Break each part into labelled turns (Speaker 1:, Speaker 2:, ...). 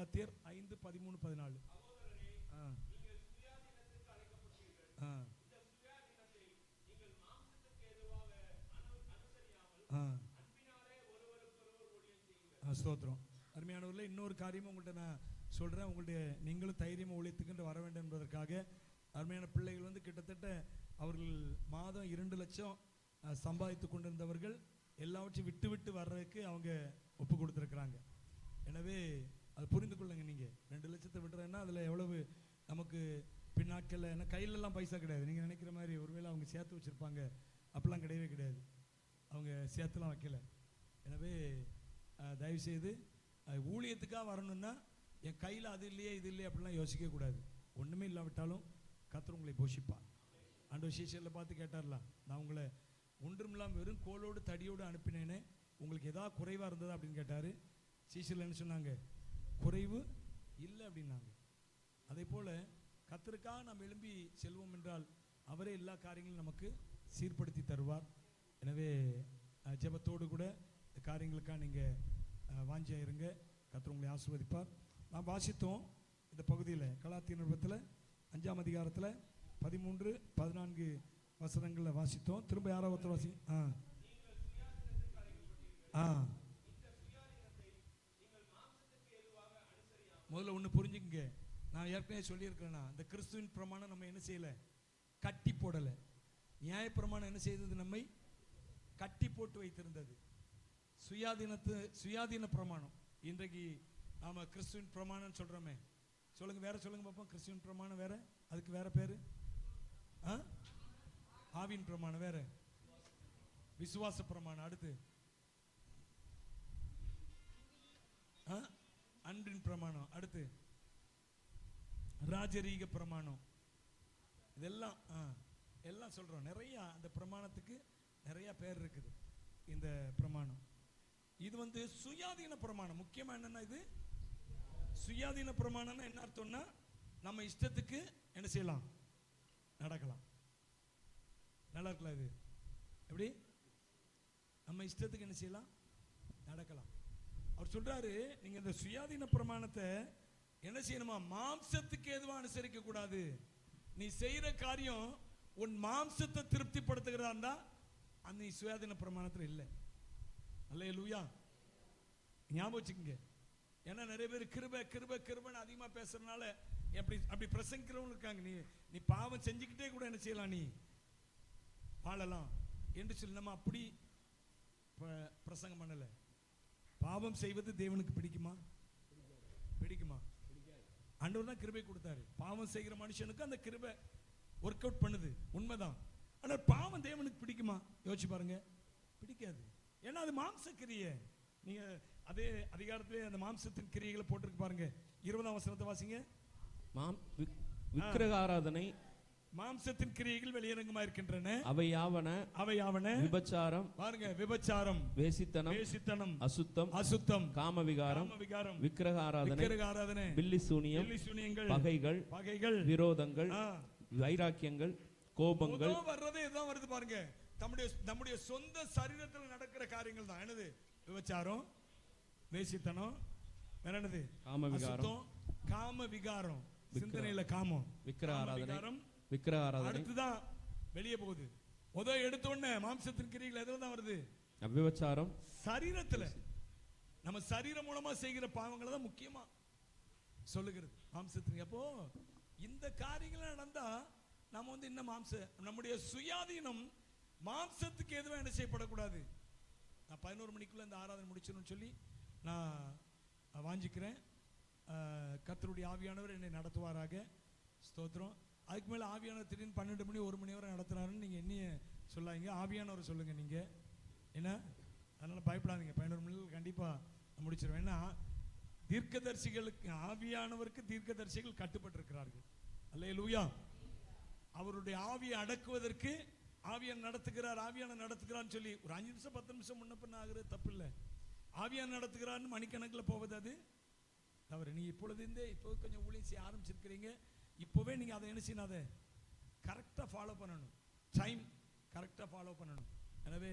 Speaker 1: கலாத்தியர் 5:13-14. ஸ்தோத்திரம். அருமையானவர்களே, இன்னொரு காரியமும் உங்கள்கிட்ட நான் சொல்கிறேன். உங்களுடைய நீங்களும் தைரியமாக ஊழியத்துக்கு வர வேண்டும் என்பதற்காக அருமையான பிள்ளைகள் கிட்டத்தட்ட அவர்கள் மாதம் 2 லட்சம் சம்பாதித்து கொண்டிருந்தவர்கள் எல்லாவற்றையும் விட்டு விட்டு வர்றதுக்கு அவங்க ஒப்பு கொடுத்துருக்குறாங்க. எனவே அதை புரிந்து கொள்ளுங்க. நீங்கள் 2 லட்சத்தை விட்டுறேன்னா அதில் எவ்வளவு நமக்கு பின்னாட்களில், ஏன்னா கையிலெல்லாம் பைசா கிடையாது. நீங்கள் நினைக்கிற மாதிரி ஒருவேளை அவங்க சேர்த்து வச்சுருப்பாங்க, அப்படிலாம் கிடையவே கிடையாது. அவங்க சேர்த்துலாம் வைக்கல. எனவே தயவுசெய்து ஊழியத்துக்காக வரணும்னா என் கையில் அது இல்லையே இது இல்லையே அப்படிலாம் யோசிக்கக்கூடாது. ஒன்றுமே இல்லாவிட்டாலும் கர்த்தர் உங்களை போஷிப்பார். ஆண்டவர் சீஷரில் பார்த்து கேட்டார்லாம், நான் உங்களை ஒன்றுமில்லாமல் வெறும் கோலோடு தடியோடு அனுப்பினேனே, உங்களுக்கு எதாவது குறைவாக இருந்ததா அப்படின்னு கேட்டார். சீஷரில் என்ன சொன்னாங்க? குறைவு இல்லை அப்படின்னாங்க. அதே போல் கர்த்தருக்காக நாம் எழும்பி செல்வோம் என்றால் அவரே எல்லா காரியங்களும் நமக்கு சீர்படுத்தி தருவார். எனவே ஜெபத்தோடு கூட இந்த காரியங்களுக்காக நீங்கள் வாஞ்சியாக இருங்க. கர்த்தர் உங்களை ஆசீர்வதிப்பார். நாம் வாசித்தோம் இந்த பகுதியில் கலாத்தியர் நிருபத்தில் 5ஆம் அதிகாரத்தில் 13-14 வசனங்களில் வாசித்தோம். திரும்ப யாரோ ஒருத்தர் வாசி. முதல்ல ஒன்று புரிஞ்சுங்க. நான் ஏற்கனவே சொல்லியிருக்கிறேன்னா, இந்த கிறிஸ்துவின் பிரமாணம் நம்ம என்ன செய்யலை? கட்டி போடலை. நியாயப்பிரமாணம் என்ன செய்தது? நம்மை கட்டி போட்டு வைத்திருந்தது. சுயாதீன பிரமாணம். இன்றைக்கு நாம் கிறிஸ்துவின் பிரமாணம் சொல்கிறோமே, சொல்லுங்க, வேற சொல்லுங்க பார்ப்போம். கிறிஸ்துவின் பிரமாணம் வேற, அதுக்கு வேற பேரு ஆவியின் பிரமாணம் வேற, விசுவாச பிரமாணம் அடுத்து அன்பின் பிரமாணம் அடுத்து ராஜரீக பிரமாணம். இதெல்லாம் எல்லாம் சொல்றோம். நிறைய அந்த பிரமாணத்துக்கு நிறைய பேர் இருக்குது. இந்த பிரமாணம் இது சுயாதீன பிரமாணம். முக்கியமா என்னன்னா, இது சுயாதீன பிரமாணம்னா என்ன அர்த்தம்னா, நம்ம இஷ்டத்துக்கு என்ன செய்யலாம்? நடக்கலாம். நல்லா இருக்கலாம். இது எப்படி? நம்ம இஷ்டத்துக்கு என்ன செய்யலாம்? நடக்கலாம். அவர் சொல்றாரு, நீங்க இந்த சுயாதீன பிரமாணத்தை என்ன செய்யணுமா? மாம்சத்துக்கு எதுவும் அனுசரிக்க கூடாது. நீ செய்யற காரியம் உன் மாம்சத்தை திருப்திப்படுத்துகிறதா இருந்தா அந்த சுயாதீன பிரமாணத்தில் இல்லை. அல்லேலூயா. ஞாபகம் வச்சுக்கோங்க. ஏன்னா நிறைய பேர் கிருபை கிருபை கிருபைன்னு அதிகமாக பேசுறதுனால அப்படி பிரசங்கிக்கிறவங்க இருக்காங்க. நீ பாவம் செஞ்சுக்கிட்டே கூட என்ன செய்யலாம்? நீ வாழலாம் என்று சொல்லி நம்ம அப்படி பிரசங்கம் பண்ணலை. பாவம் செய்வது தேவனுக்கு பிடிக்குமா? பிடிக்குமா? ஆண்டவர் தான் கிருபை கொடுத்தாரு. பாவம் செய்கிற மனுஷனுக்கு அந்த கிருபை ஒர்க் அவுட் பண்ணுது, உண்மைதான். ஆனால் பாவம் தேவனுக்கு பிடிக்குமா? யோசிச்சு பாருங்க. பிடிக்காது. ஏன்னா அது மாம்ச கிரியை. நீங்க அதே அதிகாரத்திலே அந்த மாம்சத்தின் கிரியைகளை போட்டிருக்கு பாருங்க. 20ஆம் வசனத்தை வாசிங்க.
Speaker 2: விக்கிரக ஆராதனை
Speaker 1: மாம்சத்தின் கிரியைகள் வெளியரங்கமா இருக்கின்றன.
Speaker 2: அவையாவன விபச்சாரம்,
Speaker 1: பாருங்க, விபச்சாரம், வேசித்தனம், அசுத்தம், காமவிகாரம்,
Speaker 2: விக்கிரக ஆராதனை, பில்லி சூனியங்கள், பகைகள், விரோதங்கள், வைராக்கியங்கள், கோபங்கள்
Speaker 1: வர்றதே இதுதான் வருது பாருங்க. நம்முடைய சொந்த சரீரத்தில் நடக்கிற காரியங்கள் தான். என்னது? விபச்சாரம், வேசித்தனம், வேற என்னது? காமவிகாரம், சிந்தனையில காமம்,
Speaker 2: விக்கிரக ஆராதனை
Speaker 1: அடுத்துதான் வெளியே போகுது. எடுத்த உடனே மாம்சத்தின் கிரியைகள் எதுல தான் வருது?
Speaker 2: விபச்சாரம்.
Speaker 1: சரீரத்துல நம்ம சரீரம் மூலமா செய்கிற பாவங்களை தான் முக்கியமா சொல்லுகிறது மாம்சத்தின். அப்போ இந்த காரியங்கள் நடந்தா நம்ம இன்னும் நம்முடைய சுயாதீனம் மாம்சத்துக்கு எதுவும் என்ன செய்யப்படக்கூடாது. நான் 11 மணிக்குள்ள இந்த ஆராதனை முடிச்சிடணும்னு சொல்லி நான் வாஞ்சிக்கிறேன். கர்த்தருடைய ஆவியானவர் என்னை நடத்துவாராக. ஸ்தோத்திரம். அதுக்கு மேலே ஆவியானவர் திடீர்னு 12 மணி 1 மணி வரை நடத்துனாருன்னு நீங்கள் என்னைய சொல்லாதீங்க, ஆவியானவர் சொல்லுங்கள் நீங்கள். ஏன்னா அதனால் பயப்படாதீங்க. 11 மணிக்கு கண்டிப்பாக முடிச்சிடுவேன். ஏன்னா தீர்க்கதரிசிகளுக்கு, ஆவியானவருக்கு தீர்க்கதரிசிகள் கட்டுப்பட்டிருக்கிறார்கள். அல்லேலூயா. அவருடைய ஆவியை அடக்குவதற்கு ஆவியான் நடத்துகிறான்னு சொல்லி ஒரு 5 நிமிஷம் 10 நிமிஷம் முன்ன பின்ன ஆகுறது தப்பு இல்லை. ஆவியான் நடத்துகிறான்னு மணிக்கணக்கில் போவது அது தவறு. நீ இப்பொழுதே இப்போ கொஞ்சம் ஊழியம் செய்ய ஆரம்பிச்சிருக்கிறீங்க. இப்போவே நீங்கள் அதை என்ன செய்யணும்? அதை கரெக்டாக ஃபாலோ பண்ணணும். டைம் கரெக்டாக ஃபாலோ பண்ணணும். எனவே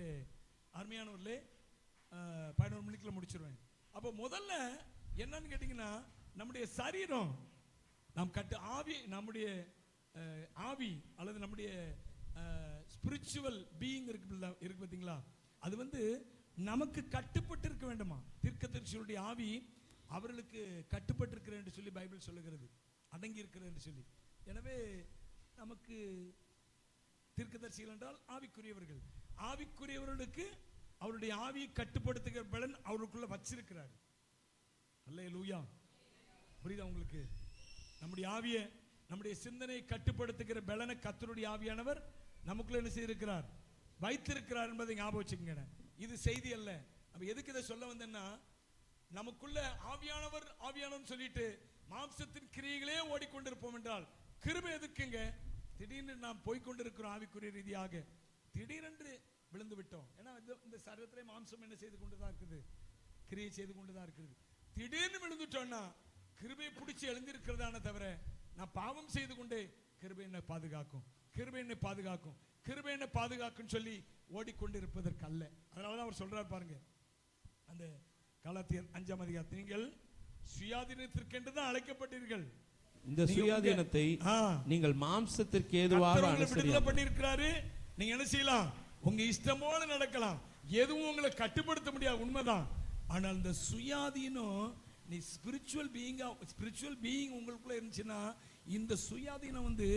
Speaker 1: அருமையானவர்களே, 11 மணிக்குள்ள முடிச்சிருவேன். அப்போ முதல்ல என்னன்னு கேட்டிங்கன்னா, நம்முடைய சரீரம் நாம் ஆவி, நம்முடைய ஆவி அல்லது நம்முடைய ஸ்பிரிச்சுவல் பீயிங் இருக்கு பார்த்தீங்களா, அது வந்து நமக்கு கட்டுப்பட்டு இருக்க வேண்டுமா. தீர்க்கதரிசிகளுடைய ஆவி அவர்களுக்கு கட்டுப்பட்டு இருக்கிறது என்று சொல்லி பைபிள் சொல்லுகிறது, அடங்கி இருக்கிறது என்று சொல்லி. எனவே நமக்கு தீர்க்கதரிசிகள் என்றால் ஆவிக்குரியவர்கள், ஆவிக்குரியவர்களுக்கு அவருடைய ஆவியை கட்டுப்படுத்துகிற பலன் அவருக்குள்ள வச்சிருக்கிறார். அல்லேலூயா. புரியுதா உங்களுக்கு? நம்முடைய ஆவியை, நம்முடைய சிந்தனையை கட்டுப்படுத்துகிற பலனை கர்த்தருடைய ஆவியானவர் நமக்குள்ள என்ன செய்திருக்கிறார், வைத்திருக்கிறார் என்பதை ஞாபகம் வச்சுக்கங்க. இது செய்தி அல்ல. நம்ம எதுக்கு இதை சொல்ல வந்தேன்னா, நமக்குள்ள ஆவியானவர் சொல்லிட்டு மாம்சத்தின் கிரியைகளே ஓடிக்கொண்டிருப்போம் என்றால் கிருபை எதுக்குங்க? திடீர்னு நாம் போய்கொண்டிருக்கிறோம் ஆவிக்குரிய ரீதியாக, திடீரென்று விழுந்து விட்டோம். ஏன்னா இந்த சரீரத்திலே மாம்சம் என்ன செய்து கொண்டுதான் இருக்குது, கிரியை செய்து கொண்டுதான் இருக்குது. திடீர்னு விழுந்துட்டோம்னா கிருபையை பிடிச்சி எழுந்திருக்கிறதான தவிர நான் பாவம் செய்து கொண்டே கிருபை என்னை பாதுகாக்கும், கிருபை என்னை பாதுகாக்கும், கிருபை என்னை பாதுகாக்கும் சொல்லி ஓடிக்கொண்டு இருப்பதற்கு அல்ல. அதனாலதான் அவர் சொல்றார் பாருங்க, அந்த கலாத்தியர் 5ஆம் அதிகாரம், நீங்கள் சுயாதீனத்திற்கென்று தான் அழைக்கப்பட்டீர்கள்.
Speaker 2: இந்த சுயாதீனத்தை நீங்கள் மாம்சத்திற்கு ஏதுவாக
Speaker 1: விடுதலைப்பட்டிருக்கிறாரு. நீங்க என்ன செய்யலாம், உங்க இஷ்டம் போல நடக்கலாம், எதுவும் உங்களை கட்டுப்படுத்த முடியாது, உண்மைதான். ஆனால் இந்த சுயாதீனம், நீ ஸ்பிரிச்சுவல் பீயிங் உங்களுக்குள்ள இருந்துச்சுன்னா, இந்த சுயாதீனம் வந்து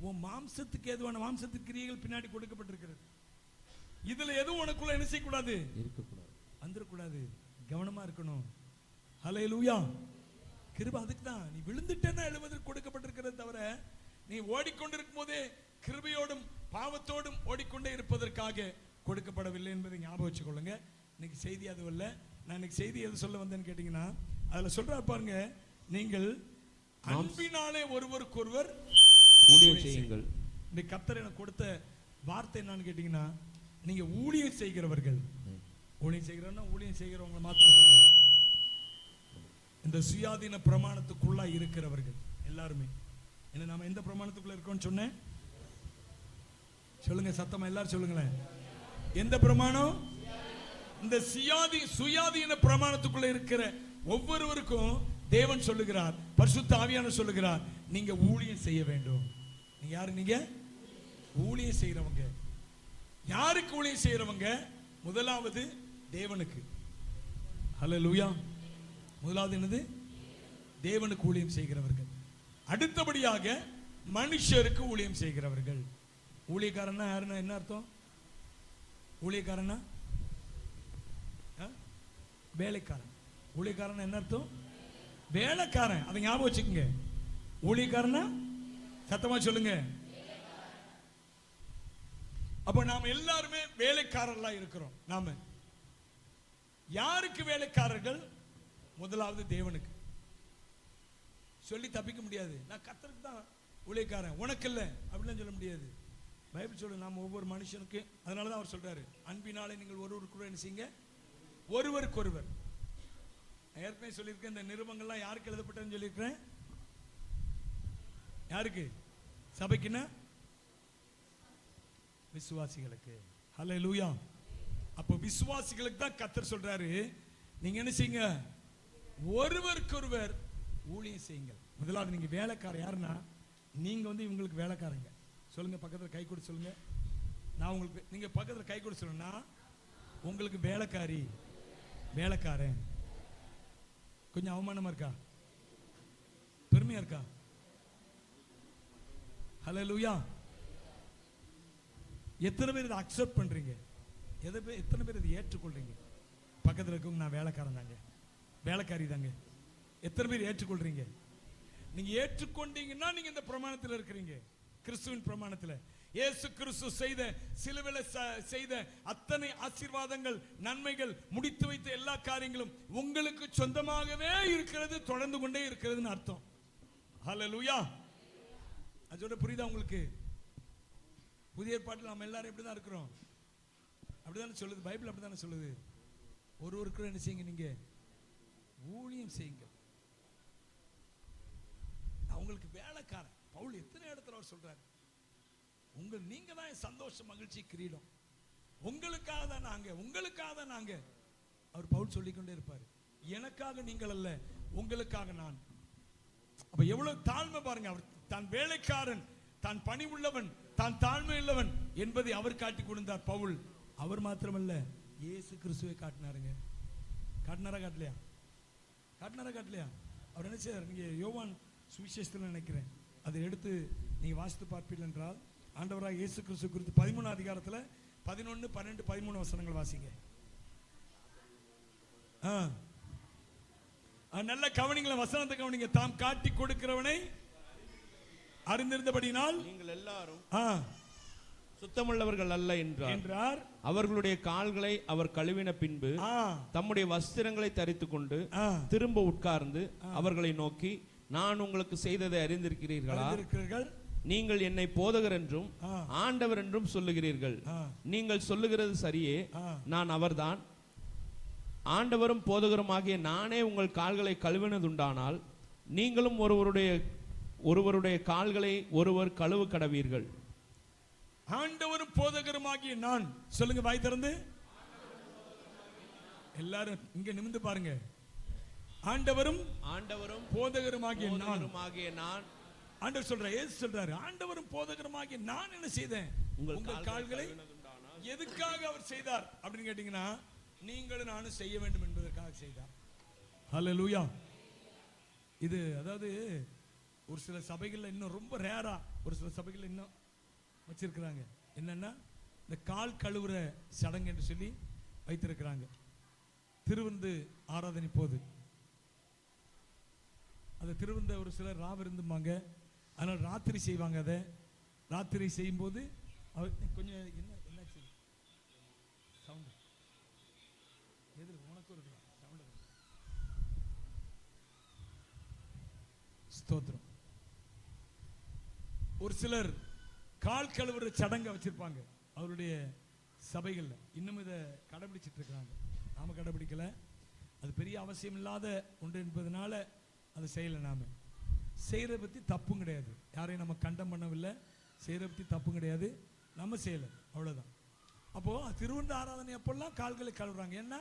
Speaker 1: உன் மாம்சத்துக்கு ஏதுவான மாம்சத்துக்கு கிரியைகள் பின்னாடி கொடுக்கப்பட்டிருக்கிறது. இதுல எதுவும் உனக்குள்ள என்ன செய்யக்கூடாது, இருக்கக்கூடாது, வந்துடக்கூடாது, கவனமா இருக்கணும். ஹல்லேலூயா. கிருபை அதுக்கு தான். நீ விழுந்துட்டேன்னா எழுவதற்கு கொடுக்கப்பட்டிருக்கிறது தவிர நீ ஓடிக்கொண்டிருக்கும் போதே கிருபையோடும் பாவத்தோடும் ஓடிக்கொண்டே இருப்பதற்காக கொடுக்கப்படவில்லை என்பதை ஞாபகம் வச்சுக்கொள்ளுங்க. இன்னைக்கு செய்தி அது இல்லை. நான் இன்னைக்கு செய்தி எது சொல்ல வந்தேன்னு கேட்டீங்கன்னா, அதுல சொல்ற பாருங்க, நீங்கள் அன்பினாலே ஒருவருக்கொருவர்
Speaker 2: ஊழியம் செய்யுங்கள்.
Speaker 1: இந்த கர்த்தர் எனக்கு கொடுத்த வார்த்தை என்னன்னு கேட்டீங்கன்னா, நீங்க ஊழியம் செய்கிறவர்கள், ஊழியம் செய்கிறவங்க, ஊழியம் செய்கிறவங்க மாத்திரம் சொல்ல, இந்த சுயாதீன பிரமாணத்துக்குள்ள இருக்கிறவர்கள் எல்லாருமே. என்ன நாம எந்த பிரமாணத்துக்குள்ள இருக்கோம்னு சொன்னேன் சொல்லுங்க, சத்தமா எல்லாரும் சொல்லுங்களேன். எந்த பிரமாணம்? இந்த சுயாதீன பிரமாணத்துக்குள்ள இருக்கிற ஒவ்வொருவருக்கும் தேவன் சொல்லுகிறார், பரிசுத்த ஆவியானவர் சொல்லுகிறார், நீங்க ஊழியம் செய்ய வேண்டும். நீங்க யாரு? நீங்க ஊழியம் செய்யறவங்க. யாருக்கு ஊழியம் செய்யறவங்க? முதலாவது தேவனுக்கு. ஹல்லேலூயா. முதலாவது என்னது? தேவனுக்கு ஊழியம் செய்கிறவர்கள். அடுத்தபடியாக மனுஷருக்கு ஊழியம் செய்கிறவர்கள். ஊழியக்காரன்னா யாருன்னா என்ன அர்த்தம்? ஊழியக்காரன்னா வேலைக்காரன். ஊழியக்காரன் என்ன அர்த்தம்? வேலைக்காரன். அதை ஞாபகம் வச்சுக்கோங்க. ஊழியக்காரனா சத்தமா சொல்லுங்க. அப்ப நாம எல்லாருமே வேலைக்காரர்களா இருக்கிறோம். நாம யாருக்கு வேலைக்காரர்கள்? முதலாவது தேவனுக்கு. சொல்லி தப்பிக்க முடியாது. நான் கர்த்தருக்கு தான் ஊழியக்காரன், உனக்கு இல்லை அப்படின்னு சொல்ல முடியாது. பைபிள் சொல்லு, நாம் ஒவ்வொரு மனுஷனுக்கு. அதனாலதான் அவர் சொல்றாரு, அன்பினாலே நீங்கள் ஒருவருக்கு என்ன செய்யுங்க, ஒருவருக்கு ஒருவர். ஏற்கனவே சொல்லியிருக்கேன், இந்த நிருபங்கள்லாம் யாருக்கு எழுதப்பட்டதுன்னு சொல்லியிருக்கிறேன். யாருக்கு? சபைக்குன்னா விசுவாசிகளுக்கு. ஹல்லேலூயா. அப்போ விசுவாசிகளுக்கு தான் கர்த்தர் சொல்றாரு, நீங்க என்ன செய்யுங்க, ஒருவருக்கொருவர் ஊழியம் செய்யுங்கள். முதலாவது நீங்க வேலைக்காரர். யாருன்னா நீங்க வந்து இவங்களுக்கு வேலைக்காரங்க. சொல்லுங்க, பக்கத்தில் கை கொடுத்து சொல்லுங்க. நான் உங்களுக்கு, நீங்க பக்கத்தில் கை கொடுத்து சொல்லுங்க, உங்களுக்கு வேலைக்காரி, வேலைக்காரன். கொஞ்சம் அவமானமா இருக்கா? பெருமையா இருக்கா? ஹல்லேலூயா. எத்தனை பேர் இதை அக்செப்ட் பண்றீங்க? எத்தனை பேர் இதை ஏற்றுக்கொள்றீங்க? பக்கத்தில் இருக்கவங்க, நான் வேலைக்காரன் தாங்க, வேலைக்காரி தாங்க. எத்தனை பேர் ஏற்றுக்கொள்றீங்க? நீங்க ஏற்றுக்கொண்டீங்கன்னா நீங்க இந்த பிரமாணத்தில் இருக்கிறீங்க, கிறிஸ்துவின் பிரமாணத்தில். இயேசு கிறிஸ்து செய்த சிலுவையில் செய்த அத்தனை ஆசீர்வாதங்கள், நன்மைகள், முடித்து வைத்த எல்லா காரியங்களும் உங்களுக்கு சொந்தமாகவே இருக்கிறது, தொடர்ந்து கொண்டே இருக்கிறதுன்னு அர்த்தம். ஹல்லேலூயா. அதோட புரியுதா உங்களுக்கு? புதிய ஏற்பாட்டில் நம்ம எல்லாரும் எப்படிதான் இருக்கிறோம்? அப்படிதானே சொல்லுது பைபிள், அப்படிதானே சொல்லுது. ஒருவருக்கு என்ன செய்யுங்க, நீங்க ஊழியம் செய்யுங்க. அவங்களுக்கு வேலைக்காரன். பவுல் எத்தனை இடத்துல அவர் சொல்றாரு, நீங்க தான் சந்தோஷம், மகிழ்ச்சி, கிரீடம், உங்களுக்காக தான் நாங்க, உங்களுக்காக தான் நாங்க. அவர் பவுல் சொல்லிக்கொண்டே இருப்பாரு, எனக்காக நீங்கள் அல்ல, உங்களுக்காக நான். அப்ப எவ்வளவு தாழ்மை பாருங்க. அவர் தான் வேலைக்காரன், தான் பணி உள்ளவன், தான் தாழ்மை உள்ளவன் என்பதை அவர் காட்டி கொடுத்தார் பவுல். அவர் மாத்திரமல்ல, இயேசு கிறிஸ்துவை காட்டினாருங்க. காட்டினாரா காட்டலையா? காட்டினாரா காட்டலையா? அவர் என்ன செய்தார்? நீங்க யோவான் சுவிசேஷத்தில் நினைக்கிறேன், அதை எடுத்து நீங்க வாசித்து பார்ப்பீர்கள் என்றால், ஆண்டவராக இயேசு கிறிஸ்து குறித்து 13 அதிகாரத்தில் 11, 12, 13 வசனங்கள் வாசிங்க. நல்ல கவனிங்கள, வசனத்தை கவனிங்க. தாம் காட்டி கொடுக்கிறவனை அறிந்திருந்தபடினால்
Speaker 2: நீங்கள் எல்லாரும் சுத்தமுள்ளவர்கள் அல்ல என்றார். அவர்களுடைய கால்களை அவர் கழுவின பின்பு தம்முடைய வஸ்திரங்களை தரித்துக் கொண்டு திரும்ப உட்கார்ந்து அவர்களை நோக்கி, நான் உங்களுக்கு செய்ததை அறிந்திருக்கிறீர்களா? நீங்கள் என்னை போதகர் என்றும் ஆண்டவர் என்றும் சொல்லுகிறீர்கள். நீங்கள் சொல்லுகிறது சரியே, நான் அவர்தான். ஆண்டவரும் போதகருமாகிய நானே உங்கள் கால்களை கழுவினதுண்டானால் நீங்களும் ஒருவருடைய கால்களை ஒருவர் கழுவு கடவீர்கள்.
Speaker 1: ஆண்டவரும் போதகருமாகிய நான், சொல்லுங்க வாய் திறந்து. எல்லாரும் இங்க நிமிர்ந்து பாருங்க. ஆண்டவரும் போதகருமாகிய நான். ஆண்டவர் சொல்ற, இயேசு சொல்றாரு, ஆண்டவரும் போதகருமாகிய நான் என்ன செய்தேன்? உங்கள் கால்களை. எதுக்காக அவர் செய்தார் அப்படின்னு கேட்டீங்கன்னா, நீங்களும் நானும் செய்ய வேண்டும் என்பதற்காக செய்தார். ஹல்லேலூயா. இது அதாவது ஒரு சில சபைகள்ல இன்னும் ரொம்ப ரேரா, ஒரு சில சபைகள்ல இன்னும் வச்சிருக்கிறாங்க. என்னன்னா, இந்த கால் கழுவுற சடங்கு என்று சொல்லி வைத்திருக்கிறாங்க. திருவிருந்து ஆராதனை போது அதை திருவிருந்த ஒரு சிலர் ராவிருந்துமாங்க, அதனால ராத்திரி செய்வாங்க. அதை ராத்திரி செய்யும் போது அவர் கொஞ்சம் என்ன சவுண்ட் எதில் உனக்கு ஒரு சவுண்ட். ஸ்தோத்திரம். ஒரு சிலர் கால் கழுவுற சடங்கை வச்சிருப்பாங்க அவருடைய சபைகள்ல. இன்னும் இதை கடைபிடிச்சிட்டு இருக்கிறாங்க. நாம கடைபிடிக்கல, அது பெரிய அவசியம் இல்லாத ஒன்று என்பதனால அதை செய்யலை. நாம செய்யறதை பத்தி தப்பும் கிடையாது, யாரையும் நம்ம கண்டம் பண்ணவில்லை. செய்யறதை பத்தி தப்பும் கிடையாது, நம்ம செய்யலை, அவ்வளவுதான். அப்போ திருவிருந்த ஆராதனை அப்பெல்லாம் கால்களை கழுவுறாங்க. ஏன்னா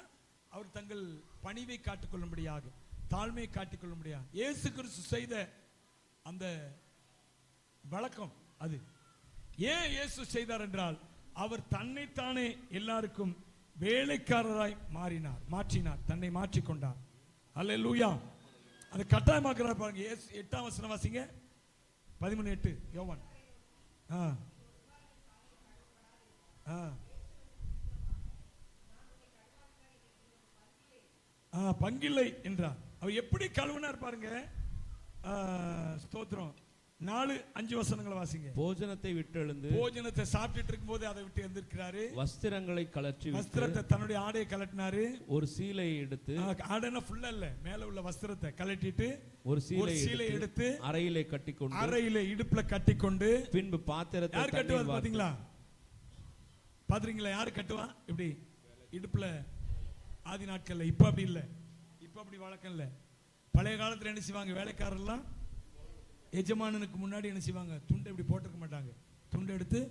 Speaker 1: அவர் தங்கள் பணிவை காட்டிக்கொள்ளும்படியாக, தாழ்மையை காட்டிக்கொள்ளும்படியாக இயேசு கிறிஸ்து செய்த அந்த வழக்கம் அது. ஏன் இயேசு செய்தார் என்றால், அவர் தன்னைத்தானே எல்லாருக்கும் வேலைக்காரராய் மாற்றினார், தன்னை மாற்றிக்கொண்டார். அல்லேலூயா. அதை கட்டாயமாக்குறார் பாருங்க. 8ஆம் வசனம் வாசிங்க. 13:8 யோவான். பங்கில்லை என்றார். அவர் எப்படி கழுவினார் பாருங்க. ஸ்தோத்திரம். 4-5 வசனங்களை வாசிங்க.
Speaker 2: போஜனத்தை விட்டு எழுந்து,
Speaker 1: போஜனத்தை சாப்பிட்டுட்டு இருக்கும்போது அதை விட்டு எழுந்திருக்கிறாரு.
Speaker 2: வஸ்திரங்களை கழற்றி,
Speaker 1: வஸ்திரத்தை தன்னுடைய ஆடையை கலட்டினாரு.
Speaker 2: ஒரு சீலையை எடுத்து,
Speaker 1: ஆடைனா ஃபுல்லா இல்ல, மேல உள்ள வஸ்திரத்தை கலட்டிட்டு
Speaker 2: ஒரு சீலை எடுத்து அறையிலே கட்டிக்கொண்டு,
Speaker 1: அறையிலே இடுப்புல கட்டிக்கொண்டு,
Speaker 2: பின்பு பாத்திரத்தை.
Speaker 1: யார் கட்டுவார் பாத்தீங்களா? பாத்துறீங்களா? யாரு கட்டுவா இப்படி இடுப்புல? ஆதி நாட்கள்ல. இப்ப அப்படி இல்ல, இப்ப அப்படி வழக்கம் இல்ல. பழைய காலத்துல என்ன செய்வாங்க? வேலைக்காரர்லாம் எஜமானனுக்கு முன்னாடி என்ன செய்வாங்க? துண்டை இப்படி போட்டிருக்க மாட்டாங்க. துண்டை எடுத்து,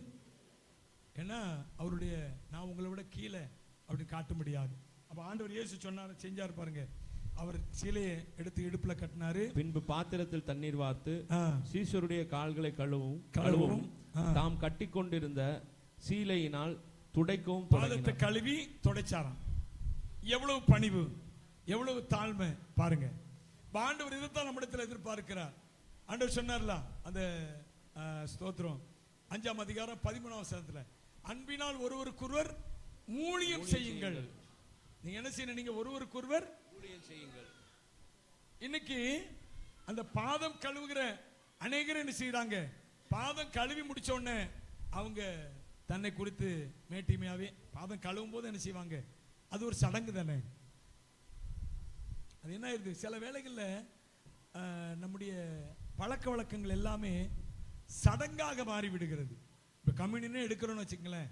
Speaker 1: ஏன்னா அவருடைய நான் உங்களை விட கீழே அப்படி காட்டும்படியாக. அப்ப ஆண்டவர் இயேசு சொன்னார், செஞ்சார் பாருங்க. அவர் சீலையை எடுத்து இடுப்புல கட்டினாரு.
Speaker 2: பின்பு பாத்திரத்தில் தண்ணீர் வார்த்து சீஷருடைய கால்களை கழுவும் தாம் கட்டி கொண்டிருந்த சீலையினால் துடைக்கவும்,
Speaker 1: பாதத்தை கழுவி துடைச்சாராம். எவ்வளவு பணிவு, எவ்வளவு தாழ்மை பாருங்க. ஆண்டவர் இதைத்தான் நம்மிடத்தில் எதிர்பார்க்கிறார். ஆண்டவர் சொன்னார்ல அந்த ஸ்தோத்திரம் 5ஆம் அதிகாரம் 13ஆம் வசனத்துல, அன்பினால் ஒருவருக்கொருவர் ஊழியம் செய்யுங்கள். நீங்க என்ன செய்யணும்? நீங்க ஒருவருக்கொருவர் ஊழியம் செய்யுங்கள். இன்னைக்கு அந்த பாதம் கழுவுகிற அநேகர் என்ன செய்யறாங்க? பாதம் கழுவி முடிச்ச உடனே அவங்க தன்னை குறித்து மேட்டிமையாவே பாதம் கழுவும் போது என்ன செய்வாங்க? அது ஒரு சடங்கு தானே. அது என்ன ஆயிருது? சில வேளைகள்ல நம்முடைய பழக்க வழக்கங்கள் எல்லாமே சடங்காக மாறி விடுகிறது. இப்போ கம்யூனியன் எடுக்கிறோன்னு வச்சுக்கங்களேன்.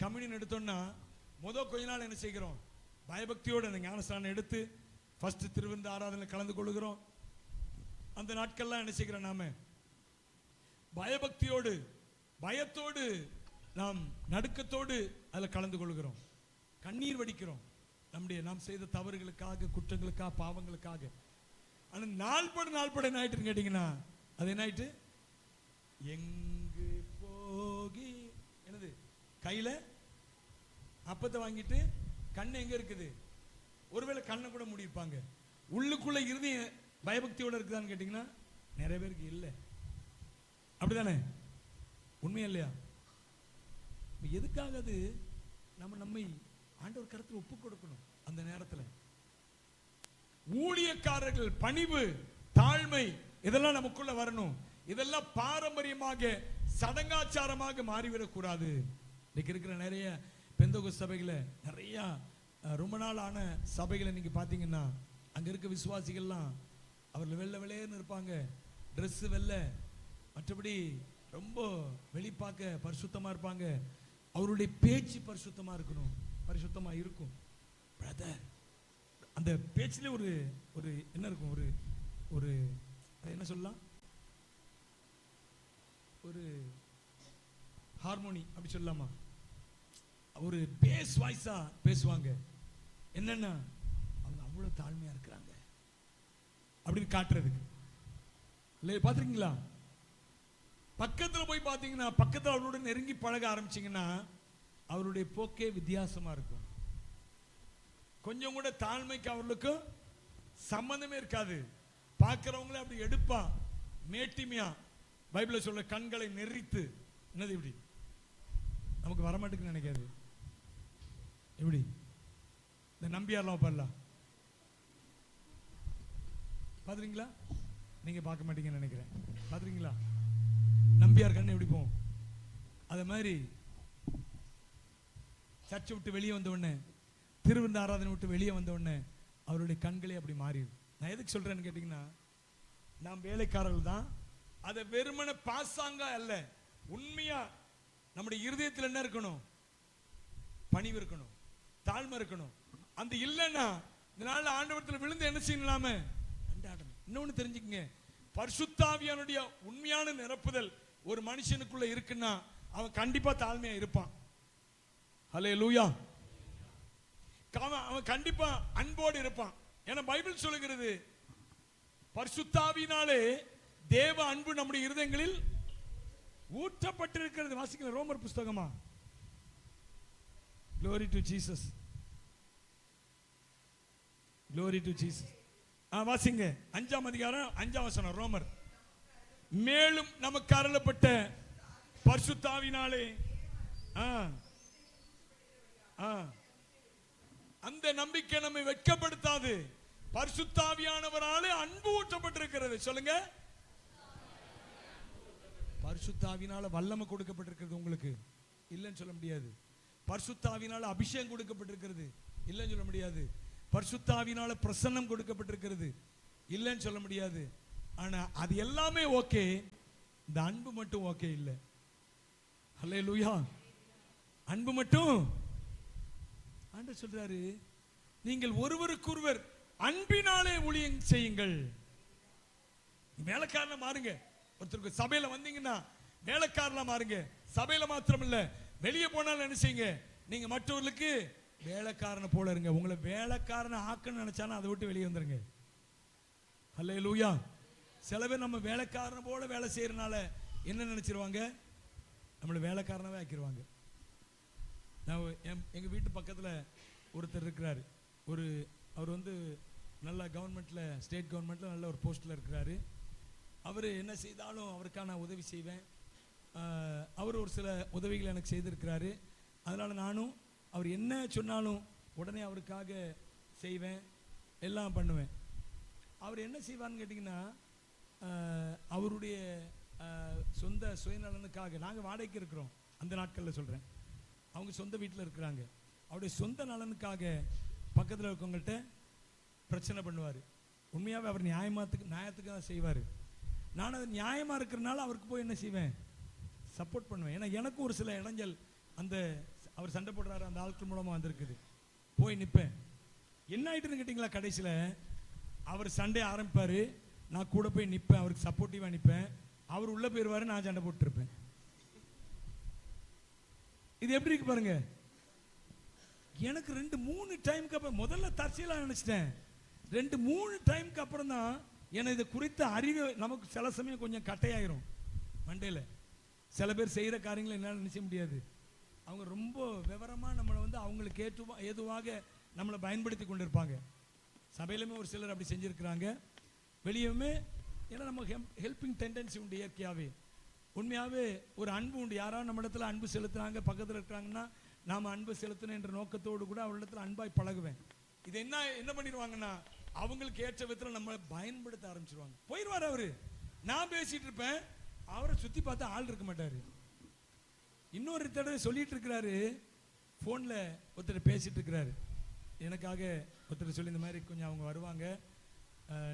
Speaker 1: கம்யூனியன் எடுத்தோம்னா கொஞ்ச நாள் என்ன செய்கிறோம்? பயபக்தியோடு அந்த ஞானஸ்தானம் எடுத்து ஃபர்ஸ்ட் திருவிருந்த ஆராதனை கலந்து கொள்கிறோம். அந்த நாட்கள்லாம் என்ன செய்கிறோம்? நாம பயபக்தியோடு, பயத்தோடு, நாம் நடுக்கத்தோடு அதில் கலந்து கொள்கிறோம். கண்ணீர் வடிக்கிறோம். நாம் செய்த தவறுகளுக்காக, குற்றங்களுக்காக, பாவங்களுக்காக. ஆனா நாள்பட என்ன ஆயிட்டுன்னு கேட்டீங்கன்னா அது என்ன ஆயிட்டு, எங்கு போகி என்னது, கையில அப்பத்தை வாங்கிட்டு கண்ணு எங்க இருக்குது, ஒருவேளை கண்ணை கூட மூடிப்பாங்க, உள்ளுக்குள்ள இருதயம் பயபக்தியோட இருக்குதான்னு கேட்டீங்கன்னா நிறைய பேருக்கு இல்லை. அப்படிதானே? உண்மையா இல்லையா? எதுக்காக அது நம்மை ஆண்டவர் கருத்தில் ஒப்பு கொடுக்கணும். அந்த நேரத்தில் ஊழியக்காரர்கள் பணிவு, தாழ்மை இதெல்லாம் நமக்குள்ள வரணும். இதெல்லாம் பாரம்பரியமாக சடங்காச்சாரமாக மாறிவிடக்கூடாது. இன்னைக்கு இருக்கிற நிறைய பெந்தகோஸ்து சபைகளை, நிறைய ரொம்ப நாள் ஆன சபைகளை நீங்க பாத்தீங்கன்னா அங்க இருக்க விசுவாசிகள்லாம் அவர்கள் வெள்ளை வெள்ளையர்னு இருப்பாங்க, ட்ரெஸ் வெள்ளை, மற்றபடி ரொம்ப வெளிப்பாக்க பரிசுத்தமா இருப்பாங்க. அவருடைய பேச்சு பரிசுத்தமா இருக்கணும், பரிசுத்தமா இருக்கும். பிரதர், அந்த பேச்சிலே ஒரு ஒரு என்ன இருக்கும், ஒரு ஒரு என்ன சொல்லலாம், ஒரு ஹார்மோனி அப்படி சொல்லலாமா, ஒரு பேஸ் வாய்ஸா பேசுவாங்க. என்னன்னா அவங்க அவ்வளவு தாழ்மையா இருக்கிறாங்க அப்படின்னு காட்டுறதுக்கு. பாத்துருக்கீங்களா? பக்கத்துல போய் பாத்தீங்கன்னா, பக்கத்துல அவரோட நெருங்கி பழக ஆரம்பிச்சீங்கன்னா அவருடைய போக்கே வித்தியாசமா இருக்கும். கொஞ்சம் கூட தாழ்மைக்கு அவர்களுக்கு சம்பந்தமே இருக்காது. பார்க்கிறவங்களே அப்படி எடுப்பா மேட்டிமையா, பைபிள்ல சொல்ல கண்களை நெறித்து, என்னது இப்படி நமக்கு வரமாட்டேங்குன்னு நினைக்காது. எப்படி இந்த நம்பியார்லாம் பாடலாம் பாத்துறீங்களா? நீங்க பார்க்க மாட்டீங்கன்னு நினைக்கிறேன். பாத்துறீங்களா நம்பியார் கண்ணு எப்படி போகும்? அத மாதிரி சர்ச்சை விட்டு வெளியே வந்த உடனே, திருவிருந்த ஆராதனை விட்டு வெளியே வந்த உடனே அவருடைய கண்களே அப்படி மாறிடும். நான் எதுக்கு சொல்றேன்னு கேட்டீங்கன்னா, நாம் வேலைக்காரர்கள் தான். அதை வெறுமன பாசாங்க அல்ல, உண்மையா நம்முடைய இருதயத்தில் என்ன இருக்கணும்? பணிவு இருக்கணும், தாழ்மை இருக்கணும். அந்த இல்லைன்னா இந்த நாள் ஆண்டவரத்தில் விழுந்து என்ன செய்யலாம அண்டாடணும். இன்னொன்னு தெரிஞ்சுக்கங்க, பரிசுத்தாவியானுடைய உண்மையான நிரப்புதல் ஒரு மனுஷனுக்குள்ள இருக்குன்னா அவன் கண்டிப்பா தாழ்மையா இருப்பான். ஹல்லேலூயா. அவன் கண்டிப்பா அன்போடு இருப்பான். ஏன்னா பைபிள் சொல்லுகிறது, பரிசுத்தாவினாலே தேவ அன்பு நம்முடைய இருதயங்களில் ஊற்றப்பட்டிருக்கிறது. வாசிக்கல ரோமர் புஸ்தகமா? Glory to Jesus. Glory to Jesus. வாசிங்க 5ஆம் அதிகாரம் 5ஆம் வசனம் ரோமர். மேலும் நமக்கு அருளப்பட்ட பரிசுத்தாவினாலே அந்த நம்பிக்கை நம்மை வெட்கப்படுத்தாது. பரிசுத்தாவியானவராலே அன்பு ஊற்றப்பட்டிருக்கிறது. சொல்லுங்க, பரிசுத்தாவினால வல்லமை கொடுக்கப்பட்டிருக்கிறது உங்களுக்கு, இல்லைன்னு சொல்ல முடியாது. பரிசுத்தாவினால அபிஷேகம் கொடுக்கப்பட்டிருக்கிறது, இல்லைன்னு சொல்ல முடியாது. பரிசுத்தாவினால பிரசன்னம் கொடுக்கப்பட்டிருக்கிறது, இல்லைன்னு சொல்ல முடியாது. ஆனா அது எல்லாமே ஓகே, இந்த அன்பு மட்டும் ஓகே இல்லை. ஹல்லேலூயா. அன்பு மட்டும் ஆண்டவர் சொல்றாரு, நீங்கள் ஒருவருக்கொருவர் அன்பினாலே ஊழியம் செய்யுங்கள். வேலைக்காரனா மாறுங்க. ஒருத்தருக்கு சபையில வந்தீங்கன்னா வேலைக்காரனா மாறுங்க. சபையில மாத்திரம் இல்ல, வெளியே போனாலும் என்ன செய்யுங்க, நீங்க மற்றவர்களுக்கு வேலைக்காரனை போல இருங்க. உங்களை வேலைக்காரனை ஆக்கணும்னு நினைச்சாலும் அதை விட்டு வெளியே வந்துருங்க. ஹல்லேலூயா. சில பேர் நம்ம வேலைக்காரனை போல வேலை செய்யறதுனால என்ன நினைச்சிருவாங்க, நம்மளை வேலைக்காரனாவே ஆக்கிடுவாங்க. நான் எங்க வீட்டு பக்கத்துல ஒருத்தர் இருக்கிறாரு. அவர் வந்து நல்ல கவர்மெண்ட்ல, ஸ்டேட் கவர்மெண்ட்ல நல்ல ஒரு போஸ்ட்ல இருக்கிறாரு. அவர் என்ன செய்தாலும் அவருக்கான உதவி செய்வேன். அவர் ஒரு சில உதவிகள் எனக்கு செய்திருக்கிறாரு. அதனால நானும் அவர் என்ன சொன்னாலும் உடனே அவருக்காக செய்வேன், எல்லாம் பண்ணுவேன். அவர் என்ன செய்வார்னு கேட்டிங்கன்னா, அவருடைய சொந்த சுயநலனுக்காக, நாங்கள் வாடகைக்கு இருக்கிறோம் அந்த நாட்களில் சொல்கிறேன், அவங்க சொந்த வீட்டில் இருக்கிறாங்க, அவருடைய சொந்த நலனுக்காக பக்கத்தில் இருக்கவங்கள்ட்ட பிரச்சனை பண்ணுவார். உண்மையாகவே அவர் நியாயத்துக்கு தான் செய்வார். நான் அது நியாயமாக இருக்கிறனால அவருக்கு போய் என்ன செய்வேன், சப்போர்ட் பண்ணுவேன். ஏன்னா எனக்கும் ஒரு சில இடைஞ்சல் அந்த அவர் சண்டை போடுறாரு அந்த ஆட்கள் மூலமாக வந்திருக்குது. போய் நிற்பேன். என்ன ஆயிட்டுன்னு கேட்டிங்களா, கடைசியில் அவர் சண்டை ஆரம்பிப்பார், நான் கூட போய் நிற்பேன், அவருக்கு சப்போர்ட்டிவாக நிற்பேன். அவர் உள்ளே போயிடுவார், நான் சண்டை போட்டுருப்பேன். இது எப்படி இருக்கு பாருங்க. எனக்கு 2-3 டைமுக்கு அப்புறம், முதல்ல தற்செயலாக நினச்சிட்டேன், 2-3 டைமுக்கு அப்புறம் தான் ஏன்னா இது குறித்த அறிவு நமக்கு சில சமயம் கொஞ்சம் கட்டையாயிரும் மண்டையில். சில பேர் செய்கிற காரியங்களை என்னால் நினைச்ச முடியாது. அவங்க ரொம்ப விவரமாக நம்மளை வந்து அவங்களுக்கு ஏதுவாக நம்மளை பயன்படுத்தி கொண்டு இருப்பாங்க. சபையிலுமே ஒரு சிலர் அப்படி செஞ்சுருக்கிறாங்க, வெளியுமே. ஏன்னா நம்ம ஹெல்பிங் டெண்டன்சி உண்டு இயற்கையாகவே. உண்மையாகவே ஒரு அன்பு உண்டு. யாராவது நம்ம இடத்துல அன்பு செலுத்துகிறாங்க, பக்கத்தில் இருக்கிறாங்கன்னா நாம் அன்பு செலுத்தணும் என்ற நோக்கத்தோடு கூட அவரிடத்துல அன்பாய் பழகுவேன். இது என்ன பண்ணிடுவாங்கன்னா அவங்களுக்கு ஏற்ற விதத்தில் நம்மளை பயன்படுத்த ஆரம்பிச்சிருவாங்க. போயிடுவார் அவரு. நான் பேசிட்டு இருப்பேன், அவரை சுற்றி பார்த்தா ஆள் இருக்க மாட்டார். இன்னொரு தடவை சொல்லிட்டு இருக்கிறாரு, ஃபோனில் ஒருத்தர் பேசிட்டு இருக்கிறாரு. எனக்காக ஒருத்தர் சொல்லி இந்த மாதிரி கொஞ்சம் அவங்க வருவாங்க,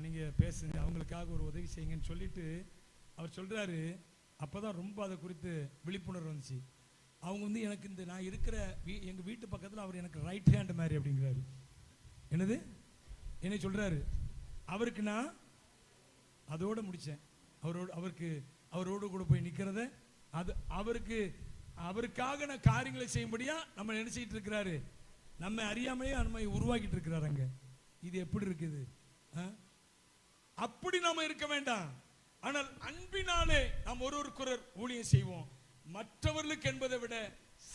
Speaker 1: நீங்கள் பேசுங்க, அவங்களுக்காக ஒரு உதவி செய்யுங்கன்னு சொல்லிட்டு அவர் சொல்கிறாரு. அப்போ தான் ரொம்ப அதை குறித்து விழிப்புணர்வு வந்துச்சு. அவங்க வந்து எனக்கு இந்த நான் இருக்கிற எங்கள் வீட்டு பக்கத்தில் அவர் எனக்கு ரைட் ஹேண்ட் மாதிரி அப்படிங்கிறாரு. என்னது என்ன சொல்கிறாரு? அவருக்கு நான் அதோடு முடித்தேன். அவரோடு கூட போய் நிற்கிறத அது அவருக்காக நான் காரியங்களை செய்யும்படியா நம்ம நினைச்சிட்டு இருக்கிறாரு. நம்ம அறியாமையே நம்மை உருவாக்கிட்டு இருக்கிறாருங்க. இது எப்படி இருக்குது? அப்படி நாம இருக்க வேண்டாம். ஆனால் அன்பினாலே நாம் ஒருவருக்கொருவர் ஊழியம் செய்வோம். மற்றவர்களுக்கு என்பதை விட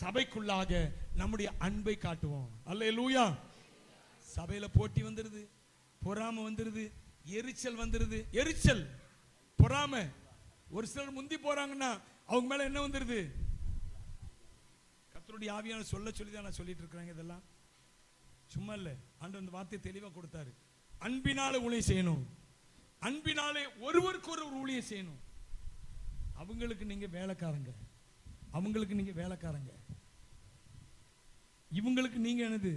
Speaker 1: சபைக்குள்ளாக நம்முடைய அன்பை காட்டுவோம். அல்லேலூயா. சபையில போட்டி வந்துருது, பொறாமை வந்துருது, எரிச்சல் வந்துருது. எரிச்சல், பொறாமை. ஒரு சிலர் முந்தி போறாங்கன்னா அவங்க மேல என்ன வந்துருது? கர்த்தருடைய ஆவியான சொல்ல சொல்லி தான் நான் சொல்லிட்டு இருக்கிறேன். இதெல்லாம் சும்மா இல்லை. ஆண்டவர் அந்த வார்த்தையை தெளிவாக கொடுத்தாரு. அன்பினாலே ஊழியம் செய்யணும், அன்பினாலே ஒருவருக்கு ஒரு ஊழியம் செய்யணும். அவங்களுக்கு நீங்க வேலைக்காரங்க, அவங்களுக்கு நீங்க வேலைக்காரங்க, இவங்களுக்கு நீங்க என்னது?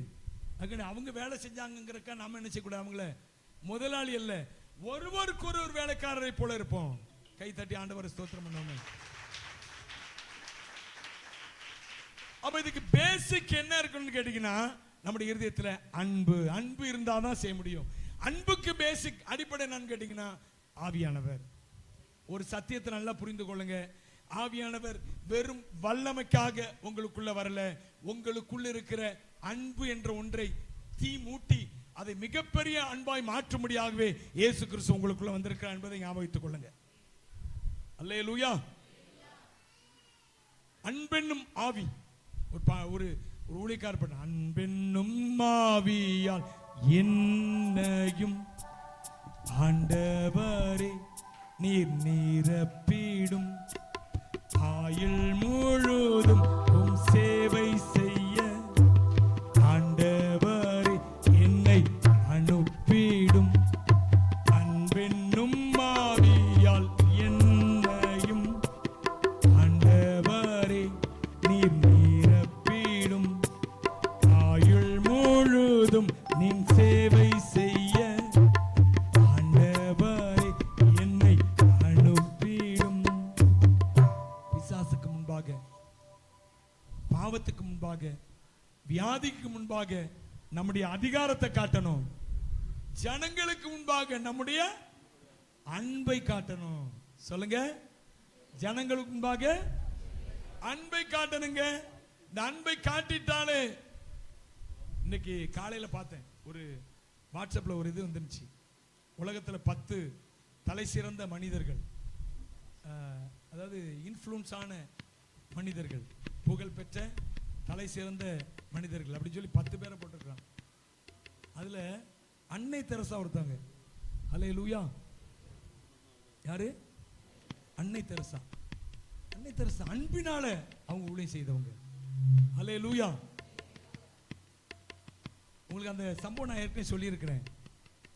Speaker 1: அவங்க வேலை செஞ்சாங்கிறக்கா நாம என்ன செய்யக்கூடாது? அவங்கள முதலாளி அல்ல, ஒருவருக்கு ஒரு வேலைக்காரரை போல இருப்போம். கை தட்டி ஆண்டவரை ஸ்தோத்திரம் பண்ணுவோம். அப்ப இதுக்கு பேசிக் என்ன இருக்குன்னு கேட்டீங்கன்னா, நம்முடைய இருதயத்துல அன்பு. அன்பு இருந்தாதான் செய்ய முடியும். அன்புக்கு பேசிக் அடிப்படை என்னன்னு கேட்டீங்கன்னா ஆவியானவர். ஒரு சத்தியத்தை நல்லா புரிந்து கொள்ளுங்க. ஆவியானவர் வெறும் வல்லமைக்காக உங்களுக்குள்ள வரல. உங்களுக்குள்ள இருக்கிற அன்பு என்ற ஒன்றை தீ மூட்டி அதை மிகப்பெரிய அன்பாய் மாற்றும்படியாகவே இயேசு கிறிஸ்து உங்களுக்குள்ள வந்திருக்கிறார் என்பதை ஞாபகத்துக் கொள்ளுங்க. அல்லேலூயா. அன்பென்னும் ஆவி. ஒரு ஊழியக்காரர் பண்ண, அன்பென்னும் ஆவியால் என்னையும் ஆண்டவரே நீர் நிரப்பிடும், ஆயுள் முழுதும் உம் சேவை செய்ய ஆண்டவரே என்னை அனுப்பிடும். அன்பென்னும் ஆவியால் என்னையும் ஆண்டவரே நீர் நிரப்பிடும், ஆயுள் முழுதும் நீர் சேவை செய்ய ஆண்டவரே என்னை அனுப்பிடும். பிசாசுக்கு முன்பாக, பாவத்துக்கு முன்பாக, வியாதிக்கு முன்பாக நம்முடைய அதிகாரத்தை காட்டணும். ஜனங்களுக்கு முன்பாக நம்முடைய அன்பை காட்டணும். சொல்லுங்க, ஜனங்களுக்கு முன்பாக அன்பை காட்டணுங்க. இந்த அன்பை காட்டிட்டாலே, இன்னைக்கு காலையில பார்த்தேன், ஒரு வாட்ஸ்அப்ல ஒரு இது வந்துருச்சு. உலகத்துல 10 தலை சிறந்த மனிதர்கள், அதாவது இன்ஃப்ளூன்ஸான மனிதர்கள், புகழ் பெற்ற தலை சிறந்த மனிதர்கள் அப்படி சொல்லி 10 பேரை போட்டிருக்கிறாங்க. அதுல அன்னை தெரசா ஒருத்தவங்க. அல்லேலூயா. யாரு? அன்னை தெரசா. அன்னை தெரசா அன்பினால அவங்க ஊழியம் செய்தவங்க. அல்லேலூயா. உங்களுக்கு அந்த சம்பவம் நான் ஏற்கனவே சொல்லியிருக்கிறேன்.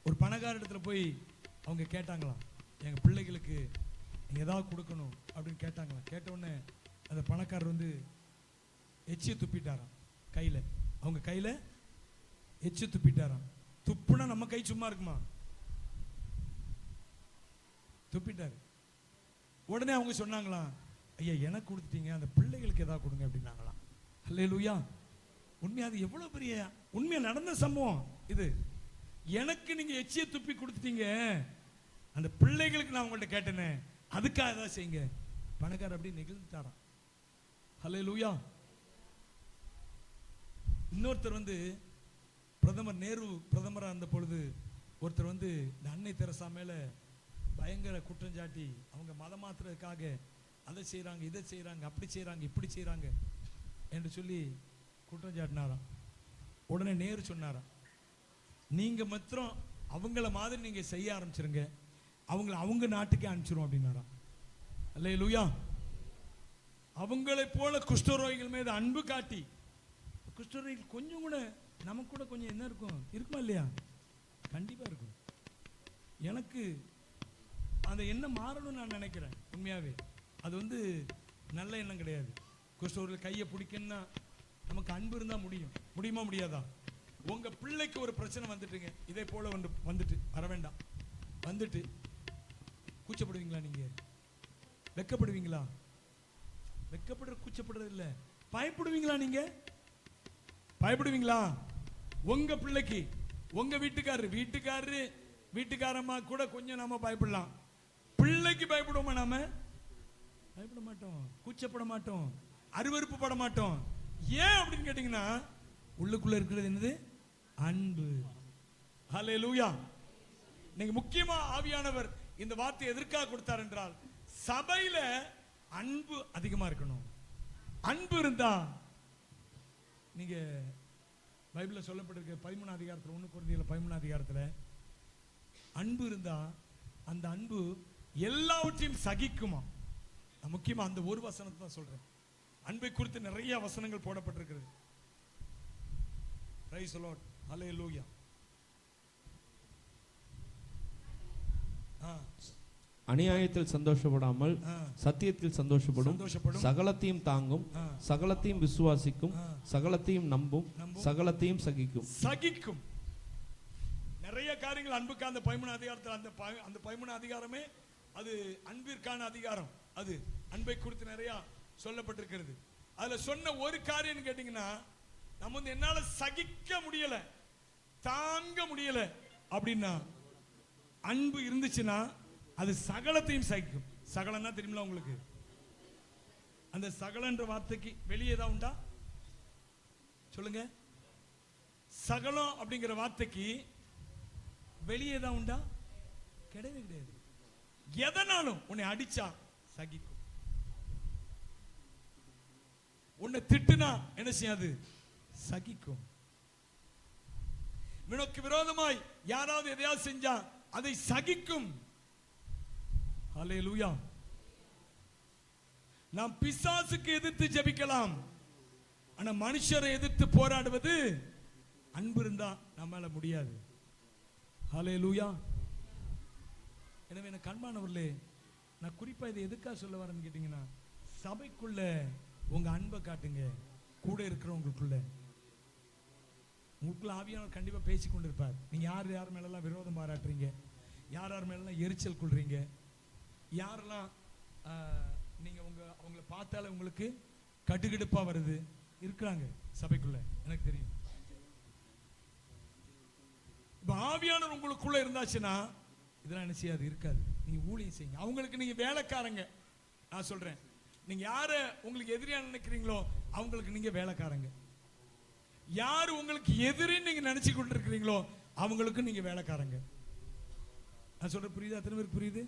Speaker 1: ஒரு பணக்கார இடத்துல போய் அவங்க கேட்டாங்களாம், எங்கள் பிள்ளைகளுக்கு நீங்கள் ஏதாவது கொடுக்கணும் அப்படின்னு கேட்டாங்களாம். கேட்டவுடனே அந்த பணக்காரர் வந்து எச்சியை துப்பிட்டாராம் கையில். அவங்க கையில் எச்சி துப்பிட்டாராம். துப்புனா நம்ம கை சும்மா இருக்குமா? துப்பிட்டாரு. உடனே அவங்க சொன்னாங்களாம், ஐயா எனக்கு கொடுத்துட்டீங்க, அந்த பிள்ளைகளுக்கு ஏதாவது கொடுங்க அப்படின்னாங்களாம். அல்லேலூயா. உண்மையா அது எவ்வளவு பெரிய உண்மையா நடந்த சம்பவம் இது. எனக்கு நீங்க எச்சியை துப்பி கொடுத்துட்டீங்க, அந்த பிள்ளைகளுக்கு நான் உங்கள்கிட்ட கேட்டேனே, அதுக்காக ஏதாவது செய்யுங்க. பணக்காரர் அப்படி நெகிழ்ந்துட்டாராம். அல்லேலூயா. இன்னொருத்தர் வந்து பிரதமர் நேரு பிரதமராக இருந்த பொழுது ஒருத்தர் வந்து இந்த அன்னை தெரசா மேல பயங்கர குற்றஞ்சாட்டி அவங்க மதம் மாத்துறதுக்காக அதை செய்யறாங்க, இதை செய்யறாங்க, அப்படி செய்யறாங்க, இப்படி செய்யறாங்க என்று சொல்லி குற்றம் சாட்டினாராம். உடனே நேரு சொன்னாராம், நீங்க மாத்திரம் அவங்கள மாதிரி நீங்க செய்ய ஆரம்பிச்சிருங்க, அவங்கள அவங்க நாட்டுக்கே அனுப்பிச்சிரும் அப்படின்னாராம். அல்லேலூயா. அவங்களை போல குஷ்டரோகிகள் மீது அன்பு காட்டி, குஷ்டரோகிகள் கொஞ்சம் கூட நமக்கு கூட கொஞ்சம் என்ன இருக்கும், இருக்குமா இல்லையா? கண்டிப்பா இருக்கும். எனக்கு அந்த எண்ணம் மாறணும்னு நான் நினைக்கிறேன். உண்மையாவே அது வந்து நல்ல எண்ணம் கிடையாது. குஷ்டரோகிகள் கையை பிடிக்கணும்னா நமக்கு அன்பு இருந்தா முடியுமா முடியாதா? உங்க பிள்ளைக்கு ஒரு பிரச்சனை வந்துட்டுங்க, இதே போல வந்துட்டு வர வேண்டாம், வந்துட்டு கூச்சப்படுவீங்களா? நீங்க வெக்கப்படுவீங்களா? வெக்கப்படுற கூச்சப்படுறது இல்ல, பயப்படுவீங்களா? நீங்க பயப்படுவீங்களா? உங்க பிள்ளைக்கு உங்க வீட்டுக்காரம்மா கூட கொஞ்சம் நாம பயப்படலாம், பிள்ளைக்கு பயப்படுவோமா? நாம பயப்பட மாட்டோம், கூச்சப்பட மாட்டோம், அருவருப்பு பட மாட்டோம். ஏன் அப்படின்னு கேட்டீங்கன்னா உள்ளுக்குள்ள இருக்கிறது என்னது? அன்பு. ஹல்லேலூயா. நீங்க முக்கியமா ஆவியானவர் இந்த வார்த்தை எதற்காக கொடுத்தார் என்றால், சபையில அன்பு அதிகமா இருக்கணும். அன்பு இருந்தா, நீங்க பைபிள்ல சொல்லப்பட்டிருக்க 13 அதிகாரத்துல 1 கொரிந்தியர் 13 அதிகாரத்துல அன்பு இருந்தா அந்த அன்பு எல்லாவற்றையும் சகிக்குமா. முக்கியமா அந்த ஒரு வசனத்தை தான் சொல்றேன். அன்பை குறித்து நிறைய வசனங்கள் போடப்பட்டிருக்கிறது. Praise the Lord. ஹல்லேலூயா.
Speaker 2: அநியாயத்தில் சந்தோஷப்படாமல் சத்தியத்தில் சந்தோஷப்படும், சகலத்தையும் தாங்கும், சகலத்தையும் விசுவாசிக்கும், சகலத்தையும் நம்பும், சகலத்தையும் சகிக்கும்.
Speaker 1: நிறைய காரியங்கள் அன்புக்கு அந்த 13 அதிகாரத்தில் அந்த 13 அதிகாரமே அது அன்பிற்கான அதிகாரம். அது அன்பை குறித்து நிறைய சொல்லப்பட்டிருக்கிறது. அதுல சொன்ன ஒரு காரியம் கேட்டீங்கன்னா, நம்ம வந்து என்னால சகிக்க முடியல, தாங்க முடியல அப்படின்னா, அன்பு இருந்துச்சுன்னா அது சகலத்தையும் சகிக்கும். சகலன்னா தெரியுமில உங்களுக்கு? அந்த சகலன்ற வார்த்தைக்கு வெளியே ஏதாவது உண்டா சொல்லுங்க? சகலம் அப்படிங்கிற வார்த்தைக்கு வெளியே தான் உண்டா? கிடையவே கிடையாது. எதனாலும் உன்னை அடிச்சா சகிக்கும், உன்னை திட்டுனா என்ன செய்யாது? சகிக்கும். உனக்கு விரோதமாய் யாராவது எதையாவது செஞ்சா அதை சகிக்கும். ஹல்லேலூயா. நாம் பிசாசுக்கு எதிர்த்து ஜெபிக்கலாம், ஆனா மனுஷரை எதிர்த்து போராடுவது அன்பு இருந்தா நம்மால முடியாது. ஹல்லேலூயா. எனவே எனக்கு அன்பானவர்களே, நான் குறிப்பா இதை எதுக்காக சொல்ல வரேன்னு கேட்டீங்கன்னா, சபைக்குள்ள உங்க அன்பை காட்டுங்க. கூட இருக்கிறவங்களுக்குள்ள உங்களுக்குள்ள ஆவியானவர் கண்டிப்பா பேசி கொண்டிருப்பார். நீங்க யார் மேலெல்லாம் விரோதம் பாராட்டுறீங்க, யார் மேலெல்லாம் எரிச்சல் கொள்றீங்க, யாரெல்லாம் நீங்க அவங்கள பார்த்தாலே உங்களுக்கு கடுகடுப்பா வருது இருக்கிறாங்க சபைக்குள்ள, எனக்கு தெரியும். இப்ப ஆவியானவர் உங்களுக்குள்ள இருந்தாச்சுன்னா இதெல்லாம் என்ன செய்யாது? இருக்காது. நீங்க ஊழியம் செய்யுங்க. அவங்களுக்கு நீங்க வேலைக்காரங்க. நான் சொல்றேன், நீங்க யார உங்களுக்கு எதிரியா நினைக்கிறீங்களோ அவங்களுக்கு நீங்க வேலைக்காரங்க. யாரு உங்களுக்கு எதிரின்னு நீங்க நினைச்சு கொண்டு இருக்கிறீங்களோ அவங்களுக்கு நீங்க வேலைக்காரங்க. நான் சொல்ற புரியுதா? எத்தனை பேருக்கு புரியுது?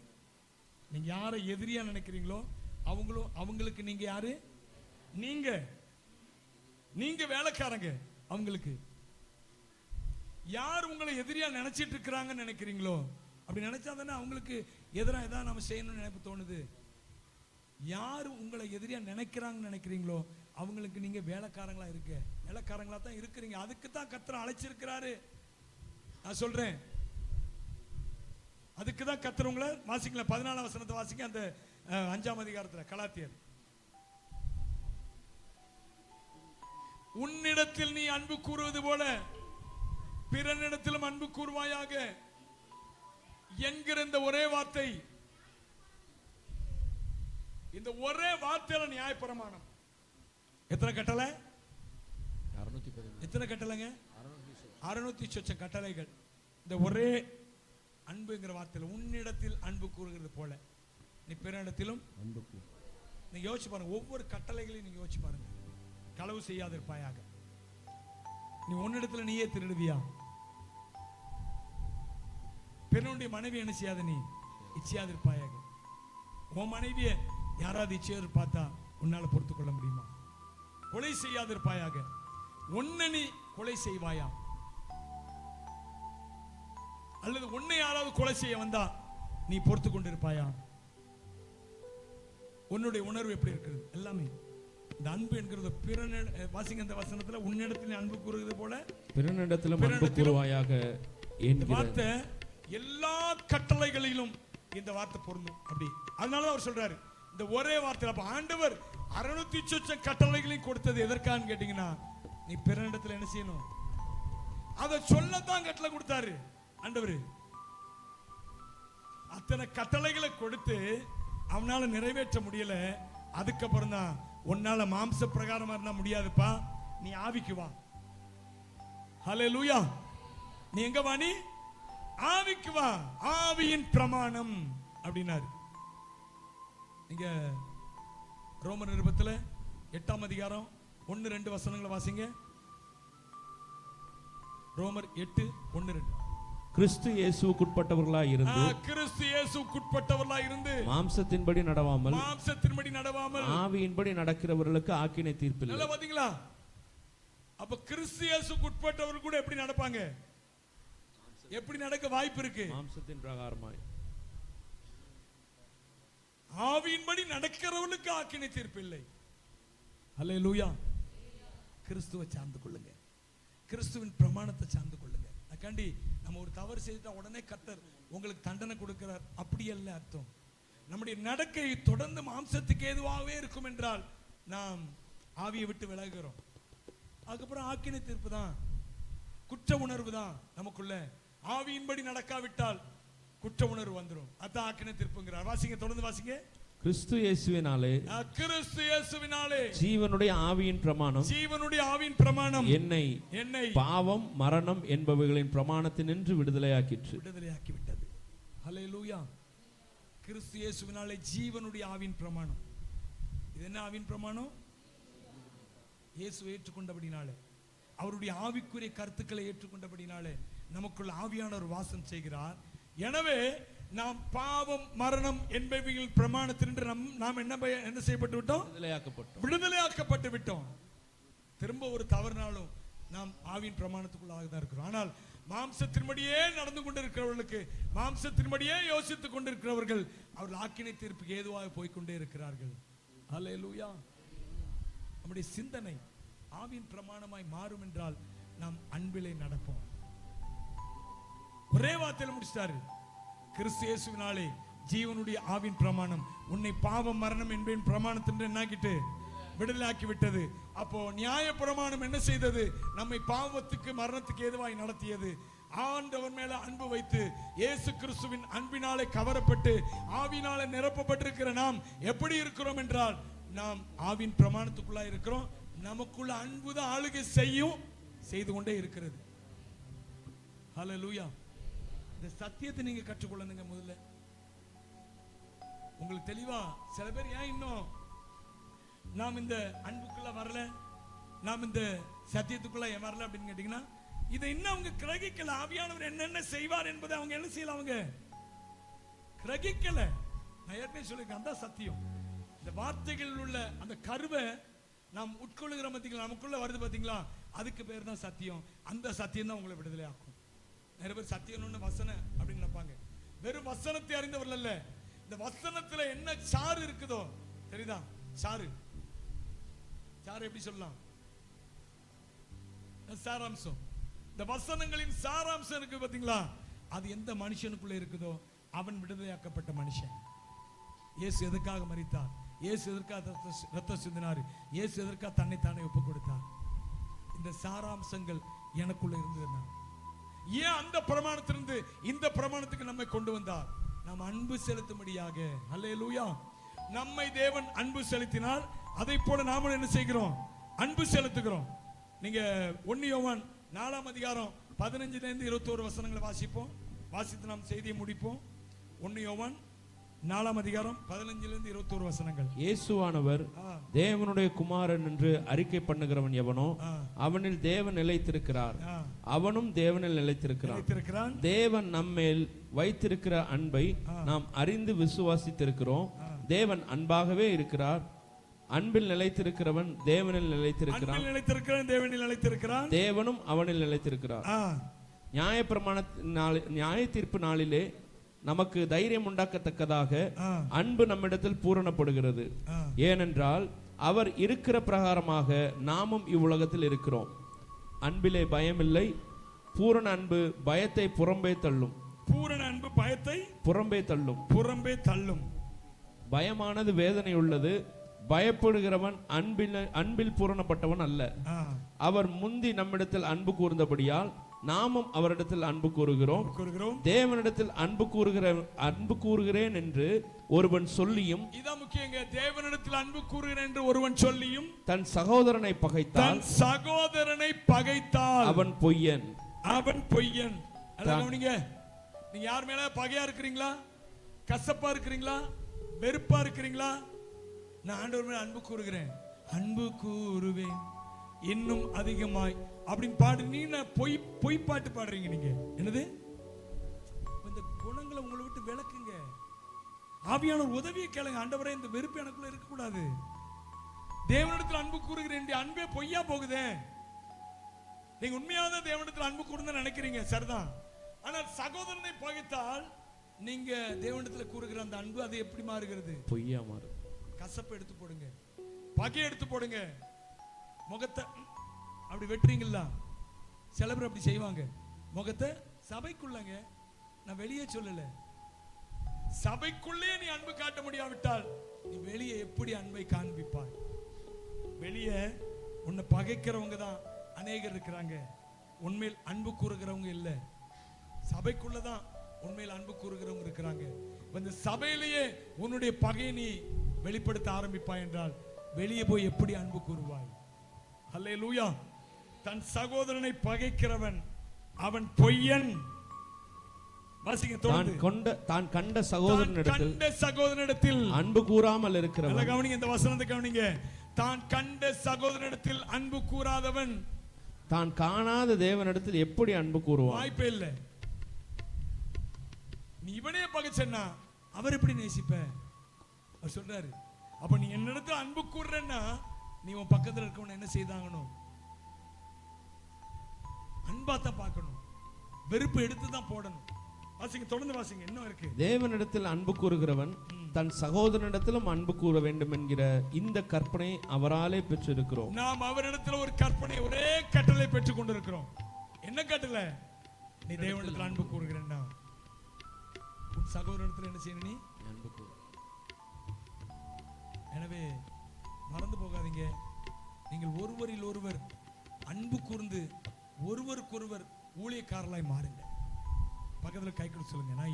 Speaker 1: நீங்க யாரை எதிரியா நினைக்கிறீங்களோ அவங்களுக்கு நீங்க யாரு? நீங்க வேலைக்காரங்க அவங்களுக்கு. யார் உங்களை எதிரியா நினைச்சிட்டு இருக்கிறாங்கன்னு நினைக்கிறீங்களோ, அப்படி நினைச்சா தானே அவங்களுக்கு எதிராக ஏதாவது நம்ம செய்யணும்னு நினைப்பு தோணுது. யார் உங்களை எதிரியா நினைக்கிறாங்கன்னு நினைக்கிறீங்களோ அவங்களுக்கு நீங்க வேலைக்காரங்களா வேலைக்காரங்களா தான் இருக்கிறீங்க. அதுக்கு தான் கர்த்தர் அழைச்சிருக்கிறாரு. நான் சொல்றேன், அதுக்கு தான் கர்த்தர் உங்களை வாசிக்கல. 14ஆம் வசனத்தை வாசிக்க, அந்த 5ஆம் அதிகாரத்தில் கலாத்தியர். உன்னிடத்தில் நீ அன்பு கூறுவது போல பிறனிடத்திலும் அன்பு கூறுவாயாக என்கிற இந்த ஒரே வார்த்தை, இந்த ஒரே வார்த்தையில நியாயப்பிரமாணம். எத்தனை கட்டளை? எத்தனை கட்டளைங்க? 600 சொச்சம் கட்டளைகள். இந்த ஒரே அன்புங்கிற வார்த்தையில் உன்னிடத்தில் அன்பு கூறுகிறது போல நீ பிறனிடத்திலும் அன்பு கூறு. நீங்க யோசிச்சு பாருங்க, ஒவ்வொரு கட்டளைகளையும் நீங்க யோசிச்சு பாருங்க. களவு செய்யாதிருப்பாயாக. நீ உன்னிடத்துல நீயே திருடுவியா? பிறனுடைய மனைவி என்ன செய்யாத, நீ இச்சையாதிருப்பாயாக. உன் மனைவியை யாராவது இச்சையாதிரு பார்த்தா உன்னால பொறுத்து கொள்ள முடியுமா? கொலை செய்யாதிருப்பாயாக. உன்னை நீ கொலை செய்வாயா? அல்லது உன்னை யாராவது கொலை செய்ய வந்தா நீ பொறுத்து கொண்டிருப்பாயா? உன்னுடைய உணர்வு எப்படி இருக்கிறது? எல்லாமே இந்த அன்பு என்கிறது வாசிங்க இந்த வசனத்துல, உன்னிடத்தில் அன்பு கூறுகிறது போல
Speaker 2: பிறனிடத்திலும் அன்பு கூறுவாயாக என்கிற
Speaker 1: வார்த்தை எல்லா கட்டளைகளிலும் இந்த வார்த்தை பொருந்தும். அப்படி அதனால அவர் சொல்றாரு இந்த ஒரே வார்த்தை. அப்ப ஆண்டவர் 600 சொச்சம் கட்டளைகளையும் கொடுத்தது எதற்கான்னு கேட்டீங்கன்னா, நீ பிறனிடத்துல என்ன செய்யணும், அதை சொல்லத்தான் கட்டளை கொடுத்தாரு ஆண்டவர். அத்தனை கட்டளைகளை கொடுத்து அவனால நிறைவேற்ற முடியல. அதுக்கப்புறம் தான் உன்னால மாம்ச பிரகாரமா இருந்தா முடியாதுப்பா, நீ ஆவிக்கு வா. ஹல்லேலூயா. நீ எங்க வா? நீ ஆவிக்கு வா. ஆவியின் பிரமாணம் அப்படின்னாரு. நீங்க ரோமர் நிருபத்துல 8ஆம் அதிகாரம் 1-2 வசனங்களை வாசிங்க. ரோமர் 8:1-2.
Speaker 2: கிறிஸ்து இயேசுவுக்குட்பட்டவர்களாய் இருந்து,
Speaker 1: கிறிஸ்து இயேசுவுக்குட்பட்டவர்களாய் இருந்து
Speaker 2: மாம்சத்தின்படி நடவாமல் ஆவியின்படி நடக்கிறவர்களுக்கு ஆக்கினை தீர்ப்பில்லை.
Speaker 1: நல்லா பாத்தீங்களா? அப்ப கிறிஸ்து இயேசுவுக்குட்பட்டவர்கள் கூட எப்படி நடப்பாங்க? எப்படி நடக்க வாய்ப்பு இருக்கு?
Speaker 2: மாம்சத்தின் பிரகாரமாய்.
Speaker 1: ஆவியின்படி நடக்கிறவர்களுக்கு ஆக்கினை தீர்ப்பில்லை. அல்லேலூயா. கிறிஸ்துவை சார்ந்து கொள்ளுங்க, கிறிஸ்துவின் பிரமாணத்தை சார்ந்து கொள்ளுங்க. அதுக்காண்டி நம்ம ஒரு தவறு செய்துட்டா உடனே கர்த்தர் உங்களுக்கு தண்டனை கொடுக்கிறார், அப்படி அல்ல அர்த்தம். நம்முடைய நடக்கை தொடர்ந்து மாம்சத்துக்கு ஏதுவாகவே இருக்கும் என்றால் நாம் ஆவியை விட்டு விலகுகிறோம். அதுக்கப்புறம் ஆக்கினை தீர்ப்பு தான், குற்ற உணர்வு தான் நமக்குள்ள. ஆவியின்படி நடக்காவிட்டால் குற்ற உணர்வு வந்துடும். அதான் ஆக்கினை தீர்ப்புங்கிறார். வாசிங்க, தொடர்ந்து வாசிங்க.
Speaker 2: கிறிஸ்து இயேசுவினாலே,
Speaker 1: கிறிஸ்து இயேசுவினாலே
Speaker 2: ஜீவனுடைய ஆவியின் பிரமாணம்,
Speaker 1: ஜீவனுடைய ஆவியின் பிரமாணம் என்னை
Speaker 2: பாவம் மரணம் என்பவைகளின் பிரமாணத்தினின்று விடுதலையாக்கிற்று,
Speaker 1: விடுதலையாக்கி விட்டது. ஹல்லேலூயா. கிறிஸ்து இயேசுவினாலே ஜீவனுடைய ஆவியின் பிரமாணம். இது என்ன ஆவியின் பிரமாணம்? இயேசு ஏற்றுக்கொண்டபடினாலே, அவருடைய ஆவிக்குரிய கருத்துக்களை ஏற்றுக்கொண்டபடினாலே நமக்குள்ள ஆவியானவர் வாசம் செய்கிறார். எனவே நாம் பாவம் மரணம் என்பவைகள் பிரமாணத்தினின்று நாம் என்ன செய்யப்பட்டு விட்டோம்? விடுதலையாக்கப்பட்டு விட்டோம். திரும்ப ஒரு தவறுனாலும் நாம் ஆவியின் பிரமாணத்துக்குள்ளாக தான் இருக்கிறோம். ஆனால் மாம்சத்தின்படியே நடந்து கொண்டிருக்கிறவர்களுக்கு, மாம்சத்தின்படியே யோசித்துக் கொண்டிருக்கிறவர்கள் அவர்கள் ஆக்கினை தீர்ப்புக்கு ஏதுவாக போய்கொண்டே இருக்கிறார்கள். ஹல்லேலூயா. நம்முடைய சிந்தனை ஆவியின் பிரமாணமாய் மாறும் என்றால் நாம் அன்பிலே நடப்போம். ஒரே வார்த்தையில முடிச்சிட்டாரு. கிறிஸ்து இயேசுவினாலே ஜீவனுடைய ஆவின் பிரமாணம் உன்னை பாவம் மரணம் என்பேன் பிரமாணத்தின் என்னாக்கிட்டு விடுதலையாக்கி விட்டது. அப்போ நியாய பிரமாணம் என்ன செய்தது? நம்மை பாவத்துக்கு மரணத்துக்கு ஏதுவாய் நடத்தியது. ஆண்டவர் மேல அன்பு வைத்து இயேசு கிறிஸ்துவின் அன்பினாலே கவரப்பட்டு ஆவினாலே நிரப்பப்பட்டிருக்கிற நாம் எப்படி இருக்கிறோம் என்றால், நாம் ஆவின் பிரமாணத்துக்குள்ளா இருக்கிறோம். நமக்குள்ள அன்புதான் ஆளுகை செய்து கொண்டே இருக்கிறது. ஹல்லேலூயா. இந்த சத்தியத்தை நீங்க கற்றுக்கொள்ளணுங்க. முதல்ல உங்களுக்கு தெளிவா, சில பேர் ஏன் இன்னும் நாம் இந்த அன்புக்குள்ள வரல, நாம் இந்த சத்தியத்துக்குள்ள ஏன் வரல அப்படின்னு கேட்டீங்கன்னா, இதை இன்னும் அவங்க கிரகிக்கல. ஆவியானவர் என்னென்ன செய்வார் என்பதை அவங்க என்ன செய்யல, அவங்க கிரகிக்கல. நான் ஏற்கனவே சொல்லியிருக்கேன், அந்த சத்தியம், இந்த வார்த்தைகள் உள்ள அந்த கருவை நாம் உட்கொள்ளுகிற பார்த்தீங்களா, நமக்குள்ள வருது பார்த்தீங்களா, அதுக்கு பேர் தான் சத்தியம். அந்த சத்தியம் தான் உங்களை விடுதலை ஆக்கும். நிறைய பேர் சத்தியம் வசனம் அப்படின்னு நினைப்பாங்க. வெறும் வசனத்தை அறிந்தவர்கள் அல்ல, இந்த வசனத்துல என்ன சாறு இருக்குதோ தெரியுதா? சாறு எப்படி சொல்லலாம்? சாராம்சம். இந்த வசனங்களின் சாராம்சம் இருக்கு பாத்தீங்களா, அது எந்த மனுஷனுக்குள்ள இருக்குதோ அவன் விடுதலையாக்கப்பட்ட மனுஷன். இயேசு எதற்காக மரித்தார்? இயேசு எதற்காக ரத்தம் சிந்தினார்? இயேசு எதற்காக தன்னைத்தானே ஒப்பு கொடுத்தார்? இந்த சாராம்சங்கள் எனக்குள்ள இருந்ததுன்னா, ஏன் அந்த பிரமாணத்திலிருந்து இந்த பிரமாணத்துக்கு நம்மை கொண்டு வந்தார்? நாம் அன்பு செலுத்தும்படியாக. அல்லேலூயா. நம்மை தேவன் அன்பு செலுத்தினால் அதை போல நாம என்ன செய்கிறோம்? அன்பு செலுத்துகிறோம். நீங்க 1 யோவான் 4ஆம் அதிகாரம் 15-21 வசனங்களை வாசிப்போம். வாசித்து நாம் செய்தியை முடிப்போம். 1 யோவான் 4ஆம் அதிகாரம் 15 - 21 வசனங்கள்.
Speaker 2: இயேசுவானவர் தேவனுடைய குமாரன் என்று அறிக்கை பண்ணுகிறவன் எவனோ அவனில் தேவன் நிலைத்திருக்கிறார், அவனும் தேவனில் நிலைத்திருக்கிறான். தேவன் நம்மேல் வைத்திருக்கிற அன்பை நாம் அறிந்து விசுவாசித்திருக்கிறோம். தேவன் அன்பாகவே இருக்கிறார். அன்பில் நிலைத்திருக்கிறவன் தேவனில் நிலைத்திருக்கிறான், தேவனும் அவனில் நிலைத்திருக்கிறார். நியாய தீர்ப்பு நாளிலே நமக்கு தைரியம் உண்டாக்கத்தக்கதாக அன்பு நம்மிடத்தில் பூரணப்படுகிறது. ஏனென்றால் அவர் இருக்கிற பிரகாரமாக நாமும் இவ்வுலகத்தில் இருக்கிறோம். அன்பிலே பயமில்லை. பூரண அன்பு பயத்தை புறம்பே தள்ளும்.
Speaker 1: பூரண அன்பு பயத்தை புறம்பே தள்ளும்.
Speaker 2: பயமானது வேதனை உள்ளது. பயப்படுகிறவன் அன்பில் பூரணப்பட்டவன் அல்ல. அவர் முந்தி நம்மிடத்தில் அன்பு கூர்ந்தபடியால் நாமும் அவரிடத்தில் அன்பு கூறுகிறோம். தேவனிடத்தில் அன்பு கூறுகிறேன் என்று ஒருவன் சொல்லியும்,
Speaker 1: இதான் முக்கியங்க, தேவனிடத்தில் அன்பு கூறுகிறேன் என்று ஒருவன் சொல்லியும்
Speaker 2: தன் சகோதரனை பகைத்தால் அவன் பொய்யன்.
Speaker 1: நீங்க யார் மேல பகையா இருக்கிறீங்களா, கசப்பா இருக்கிறீங்களா, வெறுப்பா இருக்கிறீங்களா? நான் ஆண்டவர் மேல அன்பு கூறுகிறேன், அன்பு கூறுவேன் இன்னும் அதிகமாய் அப்படின்னு பாடு. நீ பொய் பாட்டு பாடுறீங்க. நீங்க என்னது? இந்த குணங்களை உங்களை விட்டு விளக்குங்க. ஆவியான உதவியை கேளுங்க. ஆண்டவரே, இந்த வெறுப்பு எனக்குள்ள இருக்க கூடாது. தேவனிடத்தில் அன்பு கூறுகிறேன், அன்பே பொய்யா போகுதே. நீங்க உண்மையாக தேவனிடத்தில் அன்பு கூறுன்னு நினைக்கிறீங்க, சரிதான். ஆனால் சகோதரனை பகைத்தால் நீங்க தேவனிடத்தில் கூறுகிற அந்த அன்பு அது எப்படி மாறுகிறது?
Speaker 2: பொய்யா மாறும்.
Speaker 1: கசப்பை எடுத்து போடுங்க, பகை எடுத்து போடுங்க. முகத்தை அப்படி வெட்டுறீங்களா? சில பேர் அப்படி செய்வாங்க. முகத்தை சபைக்குள்ளங்க, நான் வெளியே சொல்லல, சபைக்குள்ளே நீ அன்பு காட்ட முடியாவிட்டால் நீ வெளியே எப்படி அன்பை காண்பிப்பாய்? வெளியே உன்னை பகைக்கிறவங்க தான் அநேகர் இருக்கிறாங்க, உண்மையில் அன்பு கூறுகிறவங்க இல்லை. சபைக்குள்ளதான் உண்மையில் அன்பு கூறுகிறவங்க இருக்கிறாங்க. இந்த சபையிலேயே உன்னுடைய பகையை நீ வெளிப்படுத்த ஆரம்பிப்பாய் என்றால் வெளியே போய் எப்படி அன்பு கூறுவாய்? அல்லேலூயா. தன் சகோதரனை பகைக்கிறவன் அவன் பொய்யன்.
Speaker 2: தான் கண்ட சகோதரனிடத்தில் அன்பு கூறாமல் இருக்கிறவன்.
Speaker 1: கவனிங்க, இந்த வசனத்தை கவனிங்க. தான் கண்ட சகோதரனிடத்தில் அன்பு கூறாதவன்
Speaker 2: தான் காணாத தேவனிடத்தில் எப்படி அன்பு கூறுவான்?
Speaker 1: வாய்ப்பே இல்லை. நீ இவனே பகைச்சன்னா அவர் எப்படி நேசிப்ப? அவர் சொல்றாரு, அப்ப நீ என்னிடத்துல அன்பு கூறுறன்னா நீ உன் பக்கத்துல இருக்கவன என்ன செய்தாங்கணும்? அன்பா தான் பார்க்கணும், வெறுப்பு எடுத்து தான் போடணும். வாசிங்க, தொடர்ந்து வாசிங்க, என்ன இருக்கு?
Speaker 2: தேவனிடத்தில் அன்பு கூறுகிறவன் தன் சகோதரனிடத்திலும் அன்பு கூற வேண்டும் என்கிற இந்த கற்பனை அவராலே பெற்றிருக்கிறோம்.
Speaker 1: நாம் அவரிடத்தில் ஒரு கற்பனை, ஒரே கட்டளை பெற்றுக் கொண்டிருக்கிறோம். என்ன கட்டளை? நீ தேவனிடத்தில் அன்பு கூறுகிறேன்னா உன் சகோதரனிடத்தில் என்ன செய்யணும்? நீ அன்பு கூறு. எனவே மறந்து போகாதீங்க, நீங்கள் ஒருவரில் ஒருவர் அன்பு கூர்ந்து ஒருவருக்கொருவர் ஊழியக்காரர்களாய் மாறுங்க. பக்கத்தில் கை கொடுத்து சொல்லுங்க, நான்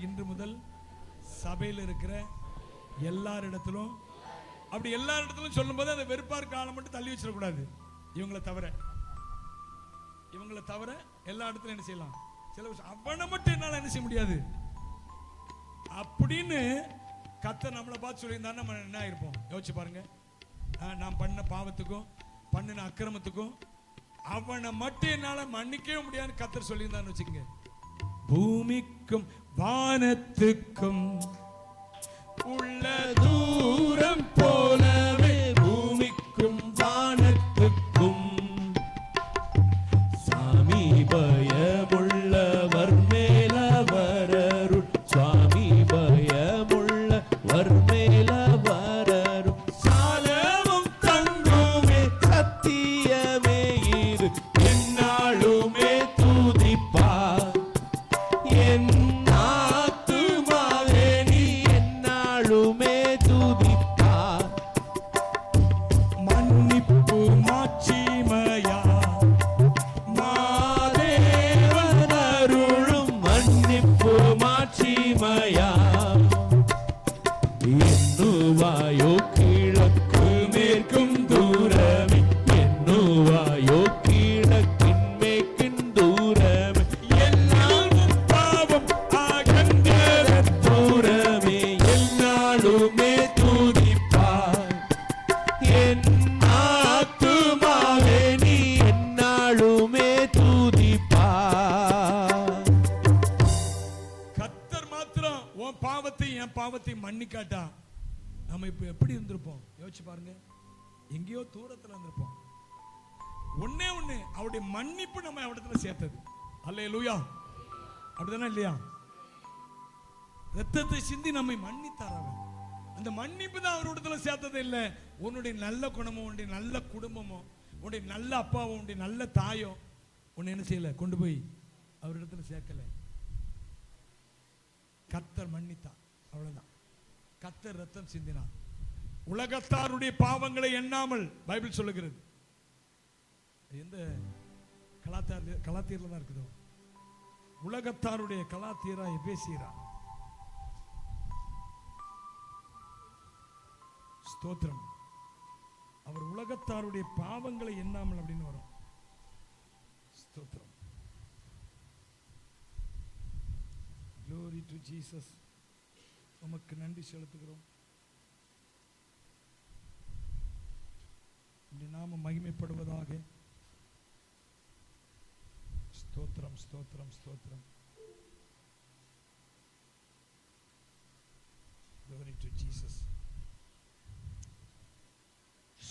Speaker 1: இன்று முதல் சபையில் இருக்கிற எல்லாரிடத்திலும், அப்படி எல்லாரிடத்திலும் சொல்லும் போது அந்த வெறுப்பா இருக்க ஆளை மட்டும் தள்ளி வச்சிடக்கூடாது. இவங்களை தவிர எல்லா இடத்துலையும் என்ன செய்யலாம்? சில விஷயம் அவனை மட்டும் என்னால் என்ன செய்ய முடியாது அப்படின்னு கர்த்தர் நம்மளை பார்த்து சொல்லியிருந்தா நம்ம என்ன ஆயிருப்போம்? யோசிச்சு பாருங்க. நான் பண்ண பாவத்துக்கும் பண்ணின அக்கிரமத்துக்கும் அவனை மட்டும் என்னால மன்னிக்கவே முடியாதுன்னு கர்த்தர் சொல்லியிருந்தான்னு வச்சுக்கோங்க. பூமிக்கும் வானத்துக்கும் உள்ள தூரம் போலவே பூமிக்கும் வானத்துக்கும் சாமி பயமுள்ளவர் மேலவரருள், சாமி பயமுள்ளவர் மேலவரருள், சாலமும் தங்குமே சத்தியமே இது என்னாலுமே துதிப்பார். என் ஆத்துமாவே நீ என்னாலுமே துதிப்பார். மன்னிப்பு மாட்சிமையா மாதேவன் அருளும், மன்னிப்பு மாட்சிமையா எண்ணுவாயோ கிழக்கு மேற்கும் தூரமே, எண்ணுவாயோ கிழக்கின் மேற்கின் தூரமே, எல்லாம் பாவம் அகன்ற உன் பாவத்தை என் பாவத்தை மன்னிக்காட்டா நம்ம இப்ப எப்படி இருந்திருப்போம்? யோசிச்சு பாருங்க. எங்கேயோ தூரத்துல இருந்திருப்போம். ஒண்ணே ஒண்ணு, அவருடைய மன்னிப்பு நம்ம அவரிடத்துல சேர்த்தது. அல்லேலூயா. அப்படிதானே இல்லையா? ரத்தத்தை சிந்தி நம்மை மன்னித்தார் அவர். அந்த மன்னிப்பு தான் அவரிடத்துல சேர்த்தது இல்ல. உன்னுடைய நல்ல குணமோ, உன்னுடைய நல்ல குடும்பமோ, உன்னுடைய நல்ல அப்பாவோ, உன்னுடைய நல்ல தாயோ உன்னை என்ன செய்யல, கொண்டு போய் அவரிடத்துல சேர்க்கல. கர்த்தர் மன்னித்தார், அவ்வளவுதான். கர்த்தர் ரத்தம் சிந்தினார். உலகத்தாருடைய பாவங்களை எண்ணாமல் பைபிள் சொல்லுகிறது. எந்த கலாத்தியர்ல தான் இருக்குதோ, உலகத்தாருடைய கலாத்தியரா எபேசியரா? ஸ்தோத்திரம். அவர் உலகத்தாருடைய பாவங்களை எண்ணாமல் அப்படின்னு வரும். ஸ்தோத்திரம். Glory to Jesus. உமக்கு நன்றி செலுத்துகிறோம். இந்த நாமம் மகிமைப்படுவதாக. ஸ்தோத்திரம், ஸ்தோத்திரம், ஸ்தோத்திரம். Glory to Jesus.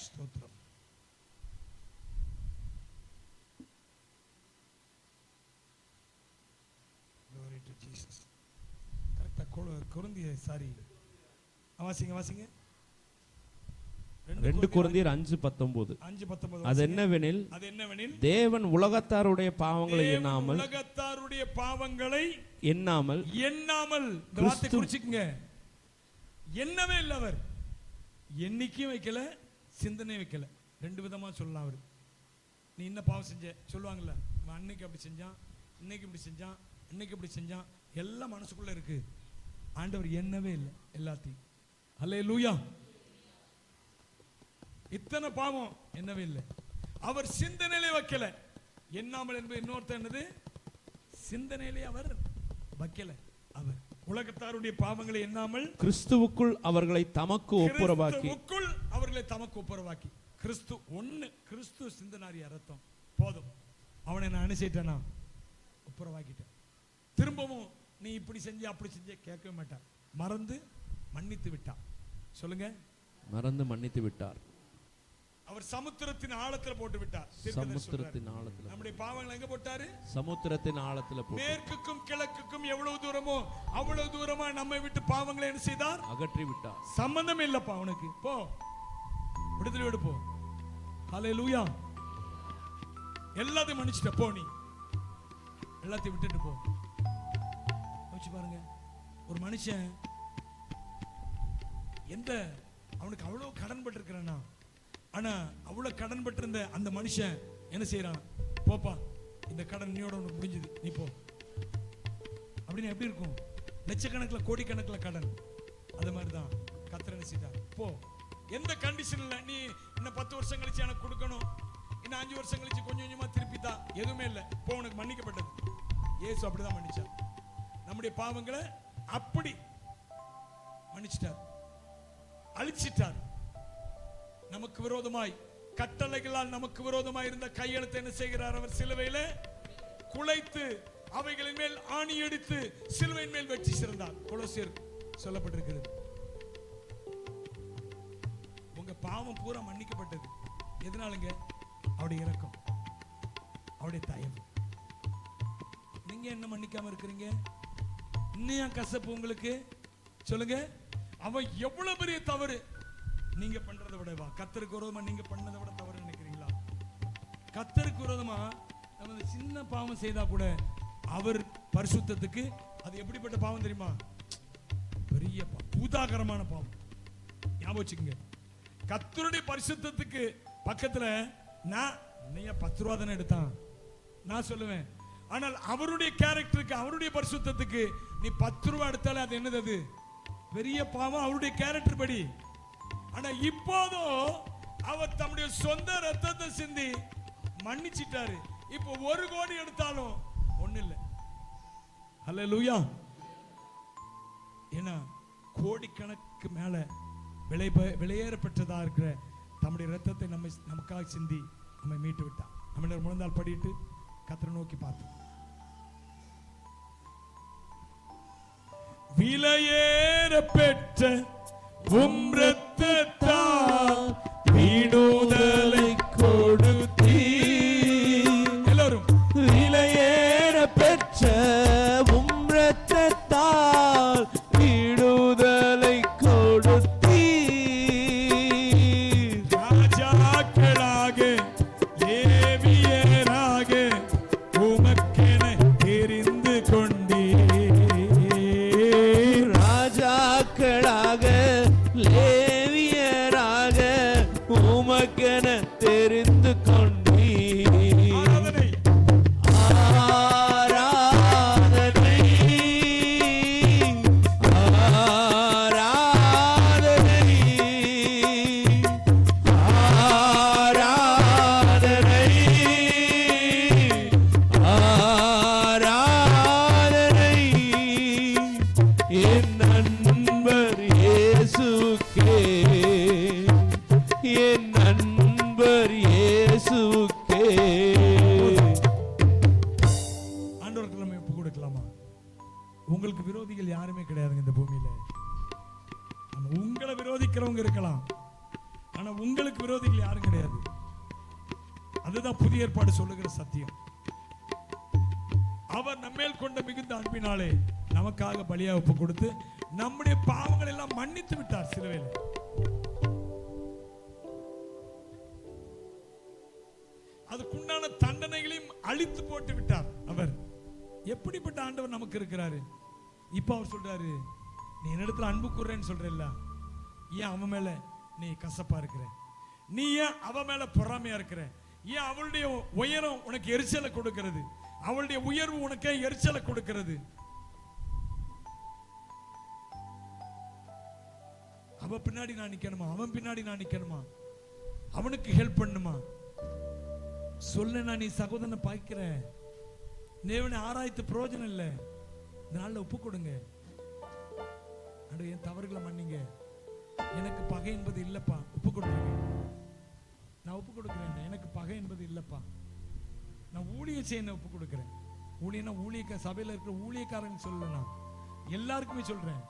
Speaker 1: ஸ்தோத்திரம். Glory to Jesus. கரெக்டா கொரிந்திய சாரி வாசிங்க வாசிங்க.
Speaker 2: 2 கொரிந்தியர் 5:19. அது என்னவெனில் தேவன் உலகத்தாருடைய பாவங்களை எண்ணாமல்,
Speaker 1: உலகத்தாருடைய பாவங்களை
Speaker 2: எண்ணாமல்
Speaker 1: இந்த வார்த்தை குறிச்சுக்குங்க. எண்ணவே இல்லை அவர். எண்ணிக்கையும் வைக்கல, சிந்தனை வைக்கல. 2 விதமா சொல்லலாம். அவர் நீ என்ன பாவம் செஞ்ச சொல்லுவாங்கல்ல, அன்னைக்கு அப்படி செஞ்சான், இன்னைக்கு இப்படி செஞ்சான், இன்னைக்கு இப்படி செஞ்சான், எல்லாம் மனசுக்குள்ள இருக்கு. ஆண்டவர் எண்ணவே இல்லை எல்லாத்தையும். அல்லேலூயா. இத்தனை பாவம் என்னவே இல்லை. அவர் சிந்தனையிலே வைக்கல. எண்ணாமல் என்பது இன்னொருத்த என்னது, சிந்தனையிலே அவர் வைக்கல. அவர் உலகத்தாருடைய பாவங்களை எண்ணாமல்
Speaker 2: கிறிஸ்துவுக்குள் அவர்களை தமக்கு ஒப்புரவாக்கி,
Speaker 1: கிறிஸ்து ஒண்ணு, கிறிஸ்து சிந்தனாரிய ரத்தம் போதும். அவனை நான் அனுசரிட்டேனா, ஒப்புரவாக்கிட்டேன். திரும்பவும் நீ இப்படி செஞ்ச அப்படி செஞ்ச கேட்கவே மாட்டார். மறந்து மன்னித்து விட்டார். சொல்லுங்க,
Speaker 2: மறந்து மன்னித்து விட்டார்.
Speaker 1: அவர் சமுத்திரத்தின் ஆழத்துல போட்டு விட்டார்.
Speaker 2: சமுத்திரத்தின் ஆழத்துல.
Speaker 1: நம்முடைய பாவங்களை எங்க போட்டாரு?
Speaker 2: சமுத்திரத்தின் ஆழத்துல போட்டு.
Speaker 1: மேற்குக்கும் கிழக்குக்கும் எவ்வளவு தூரமோ அவ்வளவு தூரமா நம்மை விட்டு பாவங்களை என்ன செய்தார்? அகற்றி விட்டார். சம்பந்தம் இல்லப்பா அவனுக்கு. போ, விடுதலை விடு, போ. ஹல்லேலூயா. எல்லாத்தையும் மன்னிச்சிட்ட, போ. நீ எல்லாத்தையும் விட்டுட்டு போ. யோசிச்சு பாருங்க. ஒரு மனுஷன் எந்த அவனுக்கு அவ்வளவு கடன் பட்டு இருக்கிறானா, ஆனா அவ்வளவு கடன் பட்டிருந்த அந்த மனுஷன் என்ன செய்யறான்? போப்பா, இந்த கடன் நீயோட உனக்கு முடிஞ்சது, நீ போ அப்படின்னு எப்படி இருக்கும்? லட்சக்கணக்கில் கோடிக்கணக்கில் கடன். அது மாதிரிதான் கர்த்தர் என்ன செய்தார்? போ, எந்த கண்டிஷன்ல நீ இன்னும் 10 வருஷம் கழிச்சு எனக்கு கொடுக்கணும், இன்னும் 5 வருஷம் கழிச்சு கொஞ்சம் கொஞ்சமா திருப்பித்தா, எதுவுமே இல்லை. போ, உனக்கு மன்னிக்கப்பட்டது. இயேசு அப்படிதான் மன்னிச்சார். நம்முடைய பாவங்களை அப்படி மன்னிச்சிட்டார், அழிச்சிட்டார். நமக்கு விரோதமாய், கட்டளைகளால் நமக்கு விரோதமாய் இருந்த கையெழுத்தை என்ன செய்கிறார்? அவர் சிலுவையில குலைத்து அவைகளின் மேல் ஆணி அடித்து சிலுவையின் மேல் வெற்றி சிறந்தார். கொலோசியர் சொல்லப்பட்டிருக்கிறது. உங்க பாவம் பூரா மன்னிக்கப்பட்டது. எதனாலங்க? அவருடைய இரக்கம், அவருடைய தயவு. நீங்க என்ன மன்னிக்காம இருக்கிறீங்க? இன்னும் கசப்பு உங்களுக்கு? சொல்லுங்க. அவன் எவ்வளவு பெரிய தவறு நீங்க பண்றதை விடவா? கர்த்தருக்கு விரோதமா நீங்க பண்ணதை விட தவறு நினைக்கிறீங்களா? கர்த்தருக்கு விரோதமா நம்ம சின்ன பாவம் செய்தா கூட அவர் பரிசுத்தத்துக்கு அது எப்படிப்பட்ட பாவம் தெரியுமா? பெரிய பூதாகரமான பாவம். ஞாபகம் வச்சுக்கோங்க. கர்த்தருடைய பரிசுத்தத்துக்கு பக்கத்துல நான் நீங்க 10 ரூபா தானே எடுத்தான் நான் சொல்லுவேன். ஆனால் அவருடைய கேரக்டருக்கு, அவருடைய பரிசுத்தத்துக்கு நீ 10 ரூபா எடுத்தாலே அது என்னது? அது பெரிய பாவம் அவருடைய கேரக்டர் படி. ஆனா இப்போதும் அவர் தம்முடைய சொந்த ரத்தத்தை சிந்தி மன்னிச்சிட்டாரு. இப்போ 1 கோடி எடுத்தாலும் ஒண்ணு இல்லை. ஹல்லேலூயா. ஏன்னா கோடிக்கணக்கு மேல விலையேற பெற்றதா இருக்கிற தம்முடைய ரத்தத்தை நமக்காக சிந்தி நம்மை மீட்டு விட்டார். நம்ம முழந்தால் படிட்டு கர்த்தரை நோக்கி பார்த்தோம். விலையேற பெற்ற உம் இரத்தத்தால் விடுதலை கொடுத்தீர். எல்லாரும்
Speaker 2: விலையேற பெற்ற உம் இரத்தத்தால் விடுதலை கொடுத்தீர்.
Speaker 1: ராஜாக்களாக லேவியராக உமக்கென தெரிந்து கொண்டீர்.
Speaker 2: ராஜாக்களாக லேவியராக உமக்கென தெரிந்து கொண்டீர்.
Speaker 1: ஆராதனை
Speaker 2: ஆராதனை ஆராதனை ஆராதனை ஆராதனை என் நண்பர் இயேசுக்கே, என் நண்பர் இயேசுக்கே.
Speaker 1: ஆண்டவருக்கு நம்ம ஒப்பு கொடுக்கலாமா? உங்களுக்கு விரோதிகள் யாருமே கிடையாதுங்க இந்த பூமியில. ஆனா உங்களை விரோதிக்கிறவங்க இருக்கலாம், ஆனா உங்களுக்கு விரோதிகள் யாரும் கிடையாது. அதுதான் புதிய ஏற்பாடு சொல்லுகிற சத்தியம். அவர் நம்மேல் கொண்ட மிகுந்த அன்பினாலே நமக்காக பலியா ஒப்பு கொடுத்து நம்முடைய பாவங்கள் எல்லாம் மன்னித்து விட்டார் சிலுவையில. அதுக்குண்டான தண்டனைகளையும் அழித்து போட்டு விட்டார் அவர். எப்படிப்பட்ட ஆண்டவர் நமக்கு இருக்கிறாரு? இப்ப அவர் சொல்றாரு, நீ என்னிடத்துல அன்பு கூர்றேன்னு சொல்றல்ல, ஏன் அவன் மேல நீ கசப்பா இருக்கிற? நீ ஏன் அவ மேல பொறாமையா இருக்கிற? ஏன் அவளுடைய உயரம் உனக்கு எரிச்சலை கொடுக்கிறது? அவளுடைய உயர்வு உனக்கு எரிச்சலை கொடுக்கிறது? அவ பின்னாடி நான் நிக்கணுமா? அவன் பின்னாடி நான் நிக்கணுமா? அவனுக்கு ஹெல்ப் பண்ணுமா? சொல்ல நீ சகோதரனை பார்க்கிற தேவனை ஆராய்த்து பிரயோஜனம் இல்லை. இந்த நாள்ல ஒப்பு கொடுங்க. என் தவறுகளை மன்னிங்க, எனக்கு பகை என்பது இல்லப்பா. ஒப்பு கொடுங்க. நான் ஒப்பு கொடுக்கிறேன், எனக்கு பகை என்பது இல்லப்பா. நான் ஊழிய செய்ய ஒப்பு கொடுக்கிறேன். ஊழியனா ஊழிய சபையில இருக்கிற ஊழியக்காரன் சொல்லலாம், எல்லாருக்குமே சொல்றேன்.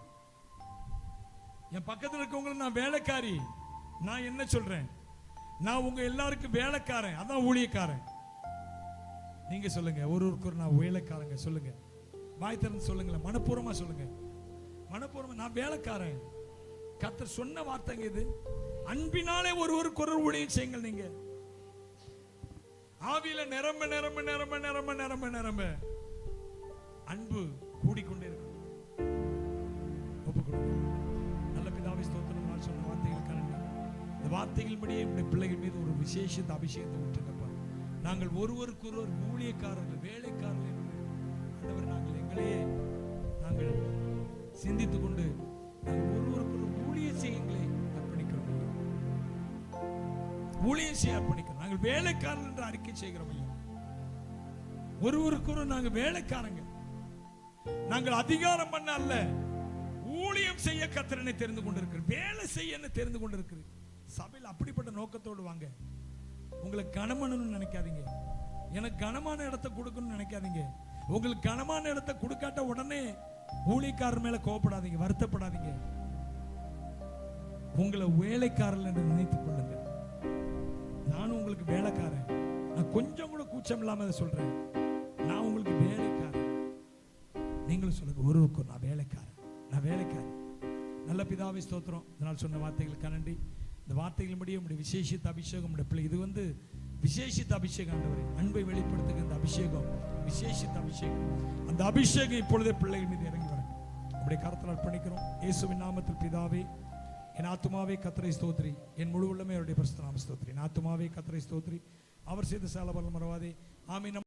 Speaker 1: என் பக்கத்தில் இருக்கவங்களை நான் வேலைக்காரி. நான் என்ன சொல்றேன்? நான் உங்க எல்லாருக்கும் வேலைக்காரன், அதான் ஊழியக்காரன். நீங்க சொல்லுங்க, ஒருவருக்கு நான் வேலைக்காரங்க சொல்லுங்க. வாய் திறந்து சொல்லுங்களேன், மனப்பூர்வமா சொல்லுங்க. மனப்பூர்வமா நான் வேலைக்காரன். கர்த்தர் சொன்ன வார்த்தைங்க இது. அன்பினாலே ஒருவருக்கு ஒரு ஊழியம் செய்யுங்கள். நீங்க ஆவியில நிரம்ப நிரம்ப நிரம்ப நிரம்ப நிரம்ப நிரம்ப அன்பு கூடிக்கொண்டே இருக்கும். ஒப்புக்கொடுங்க. நல்ல பிதாவே ஸ்தோத்திரம். நான் சொன்ன வார்த்தைகள் நன்றி. இந்த வார்த்தைகளின்படியே என்னுடைய பிள்ளைகள் மீது ஒரு விசேஷ அபிஷேகத்தை ஊற்றுங்கப்பா. நாங்கள் ஒருவருக்கு ஒருவர் ஊழியக்காரர்கள், வேலைக்காரர்கள் என்று ஆண்டவர் நாங்கள் எங்களையே நாங்கள் சிந்தித்துக் கொண்டு நாங்கள் ஒருவருக்கு ஒரு ஊழிய செய்யுங்களே அர்ப்பணிக்கிறோம். ஊழியம் செய்ய அர்ப்பணிக்கிறோம். நாங்கள் வேலைக்காரர்கள் என்று அறிக்கை செய்கிறோம். ஒருவருக்கு ஒரு நாங்கள் வேலைக்காரங்க. நாங்கள் அதிகாரம் பண்ண அல்ல, ஊழியம் செய்ய கர்த்தரை தெரிந்து கொண்டிருக்கிறோம். வேலை செய்ய தெரிந்து கொண்டிருக்கிறோம். சபையில் அப்படிப்பட்ட நோக்கத்தோடு வாங்க. உங்களுக்கு கனமானு நினைக்காதீங்க, எனக்கு கனமான இடத்தை கொடுக்கணும்னு நினைக்காதீங்க. உங்களுக்கு கனமான இடத்தை கொடுக்காட்ட உடனே ஊழியக்காரர் மேல கோபப்படாதீங்க, வருத்தப்படாதீங்க. உங்களை வேலைக்காரர் என்று நினைத்துக் கொள்ளுங்க. நானும் உங்களுக்கு வேலைக்காரன். நான் கொஞ்சம் கூட கூச்சம் இல்லாம அதை சொல்றேன். நான் உங்களுக்கு வேலைக்காரன். நீங்களும் சொல்லுங்க, ஒருவருக்கு நான் வேலைக்காரன், நான் வேலைக்காரன். நல்ல பிதாவே ஸ்தோத்திரம். இதனால் சொன்ன வார்த்தைகளுக்கு நன்றி. இந்த வார்த்தைகளின்படியே உங்களுடைய விசேஷித்த அபிஷேகம் உங்களுடைய பிள்ளை. இது வந்து விசேஷித்த அபிஷேகம். ஆண்டவரே, அன்பை வெளிப்படுத்துகிற இந்த அபிஷேகம் விசேஷித்த அபிஷேகம். அந்த அபிஷேகம் இப்பொழுதே பிள்ளைகள் மீது இறங்கி வர உங்களுடைய கரத்தில் அர்ப்பணிக்கிறோம். இயேசுவின் நாமத்தில் பிதாவே. என் ஆத்துமாவே கர்த்தரை ஸ்தோத்திரி, என் முழு உள்ளமே அவருடைய பரிசுத்த நாம ஸ்தோத்திரி. என் ஆத்துமாவே கர்த்தரை ஸ்தோத்திரி, அவர் செய்த சாலபலம் மறவாதே. ஆமென்.